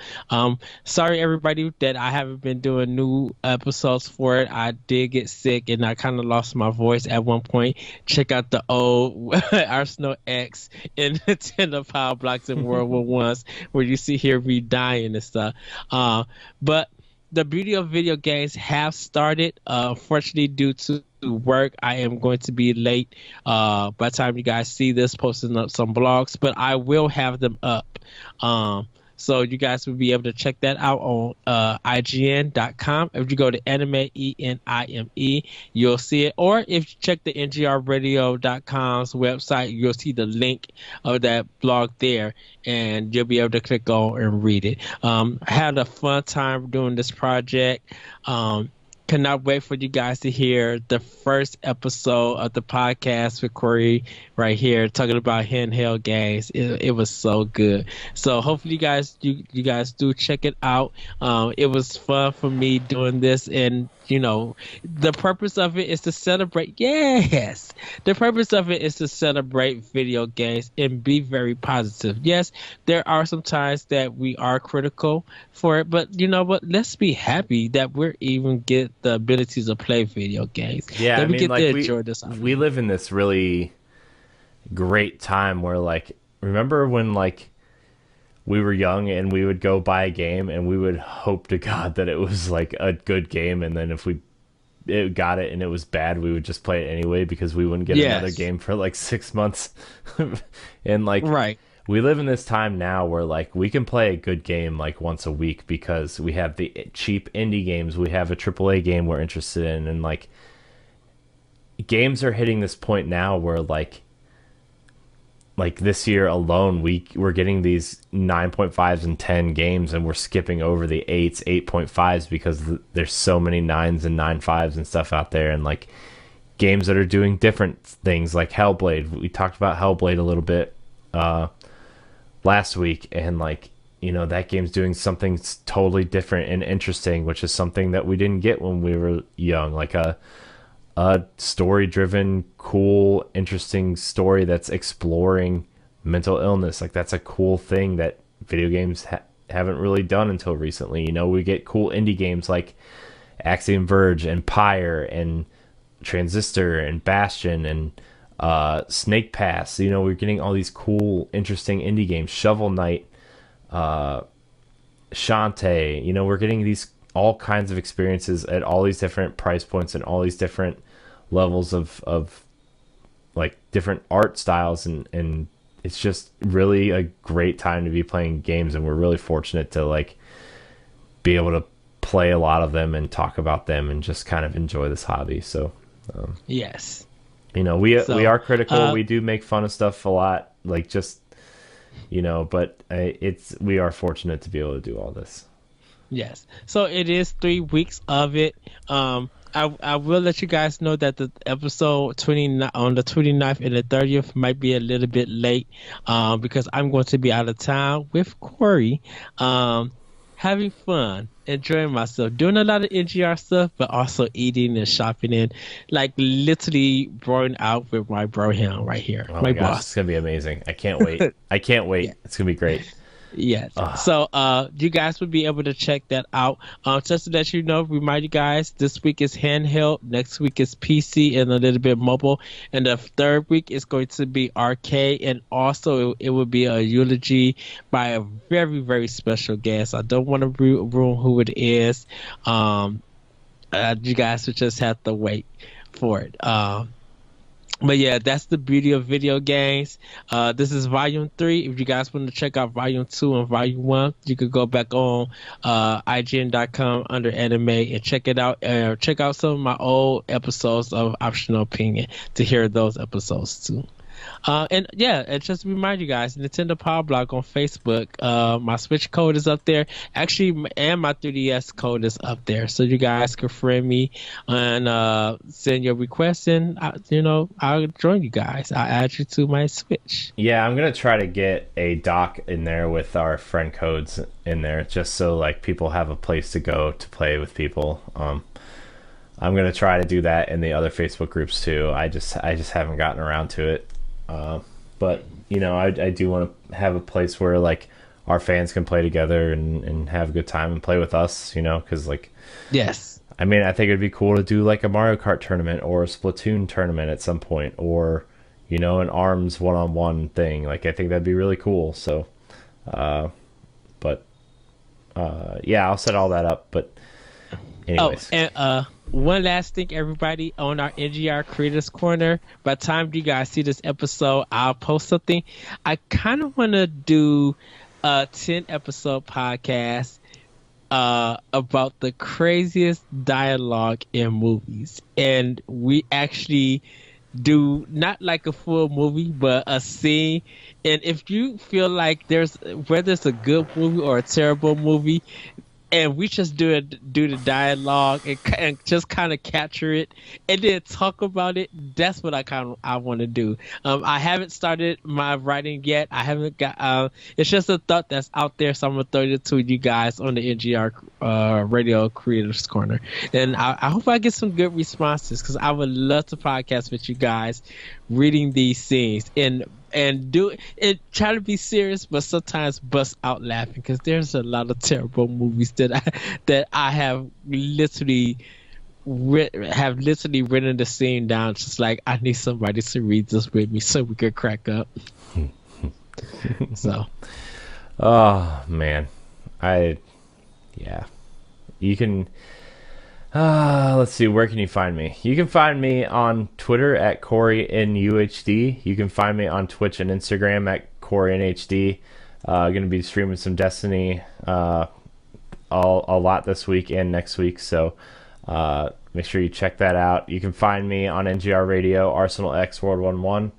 Sorry, everybody, that I haven't been doing new episodes for it. I did get sick, and I kind of lost my voice at one point. Check out the old Arsenal X and Nintendo Pow Blocks and World War Ones, where you see here me dying and stuff. But the beauty of video games have started. Unfortunately, due to work, I am going to be late by the time you guys see this, posting up some blogs, but I will have them up. So you guys will be able to check that out on IGN.com. If you go to Anime ENIME, you'll see it. Or if you check the NGRradio.com's website, you'll see the link of that blog there, and you'll be able to click on and read it. I had a fun time doing this project. Cannot wait for you guys to hear the first episode of the podcast with Corey right here talking about handheld games. It was so good. So hopefully you guys do check it out. It was fun for me doing this, and the purpose of it is to celebrate. Yes, the purpose of it is to celebrate video games and be very positive. Yes, there are some times that we are critical for it, but you know what? Let's be happy that we're even get the ability to play video games. Yeah, that I mean, like, enjoy this. We live in this really great time where, like, remember when, like, we were young and we would go buy a game and we would hope to God that it was like a good game, and then if we got it and it was bad, we would just play it anyway because we wouldn't get another game for like 6 months. And like, right, we live in this time now where like we can play a good game like once a week because we have the cheap indie games, we have a AAA game we're interested in, and like games are hitting this point now where like this year alone, we're getting these 9.5s and 10 games, and we're skipping over the 8s, 8.5s because there's so many 9s and 9.5s and stuff out there, and like games that are doing different things like Hellblade. We talked about Hellblade a little bit last week, and like that game's doing something totally different and interesting, which is something that we didn't get when we were young, like a story-driven, cool, interesting story that's exploring mental illness. Like, that's a cool thing that video games haven't really done until recently. We get cool indie games like Axiom Verge and Pyre and Transistor and Bastion and Snake Pass. We're getting all these cool, interesting indie games. Shovel Knight, Shantae. We're getting these all kinds of experiences at all these different price points and all these different levels of like different art styles, and it's just really a great time to be playing games, and we're really fortunate to like be able to play a lot of them and talk about them and just kind of enjoy this hobby. So yes, we are critical. We do make fun of stuff a lot, like just but we are fortunate to be able to do all this. Yes. So it is 3 weeks of it. I will let you guys know that the episode 29 on the 29th and the 30th might be a little bit late because I'm going to be out of town with Corey, having fun, enjoying myself, doing a lot of NGR stuff, but also eating and shopping and like literally broing out with my bro him right here. Oh my gosh, boss. It's going to be amazing. I can't wait. I can't wait. Yeah. It's going to be great. Yes. So you guys will be able to check that out. Just to let you know, remind you guys, this week is handheld, next week is PC and a little bit mobile, and the third week is going to be arcade, and also it will be a eulogy by a very, very special guest. I don't want to ruin who it is. You guys will just have to wait for it. But yeah, that's the beauty of video games. This is Volume 3. If you guys want to check out Volume 2 and Volume 1, you could go back on IGN.com under anime and check it out. Check out some of my old episodes of Optional Opinion to hear those episodes too. And just remind you guys, Nintendo Pow Block on Facebook. My Switch code is up there. Actually, and my 3DS code is up there. So you guys can friend me and send your requests, and I'll join you guys. I'll add you to my Switch. Yeah, I'm gonna try to get a doc in there with our friend codes in there, just so like people have a place to go to play with people. I'm gonna try to do that in the other Facebook groups too. I just haven't gotten around to it. But I do want to have a place where like our fans can play together and have a good time and play with us, because like, yes, I mean, I think it'd be cool to do like a Mario Kart tournament or a Splatoon tournament at some point, or an ARMS one-on-one thing. Like, I think that'd be really cool. So yeah, I'll set all that up, but anyways. And one last thing, everybody, on our NGR Creators Corner. By the time you guys see this episode, I'll post something. I kind of want to do a 10-episode podcast about the craziest dialogue in movies. And we actually do not like a full movie, but a scene. And if you feel like whether it's a good movie or a terrible movie, and we just do the dialogue and just kind of capture it and then talk about it. That's what I want to do. I haven't started my writing yet. I haven't got. It's just a thought that's out there, so I'm gonna throw it to you guys on the NGR Radio Creators Corner, and I hope I get some good responses because I would love to podcast with you guys, reading these scenes and do it, try to be serious, but sometimes bust out laughing because there's a lot of terrible movies that I have literally written the scene down. Just like I need somebody to read this with me so we could crack up. So, oh man, you can. Let's see, where can you find me? You can find me on Twitter at CoreyNUHD. You can find me on Twitch and Instagram at CoreyNHD. Going to be streaming some Destiny a lot this week and next week, so make sure you check that out. You can find me on NGR Radio, Arsenal X World 1-1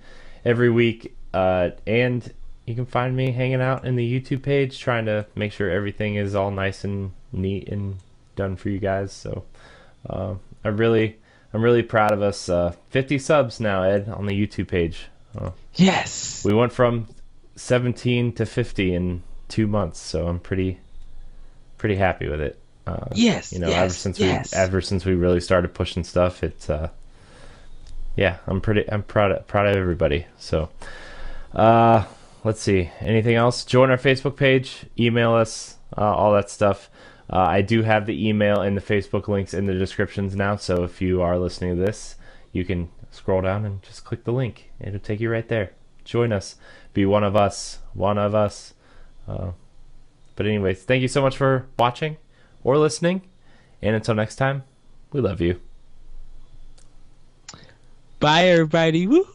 every week, and you can find me hanging out in the YouTube page, trying to make sure everything is all nice and neat and done for you guys. So I'm really proud of us. 50 subs now, Ed, on the YouTube page. Yes, we went from 17 to 50 in 2 months, so I'm pretty happy with it. Ever since we really started pushing stuff, it's I'm proud of everybody. So let's see, anything else? Join our Facebook page, email us, all that stuff. I do have the email and the Facebook links in the descriptions now, so if you are listening to this, you can scroll down and just click the link. It'll take you right there. Join us. Be one of us. But anyways, thank you so much for watching or listening, and until next time, we love you. Bye, everybody. Woo!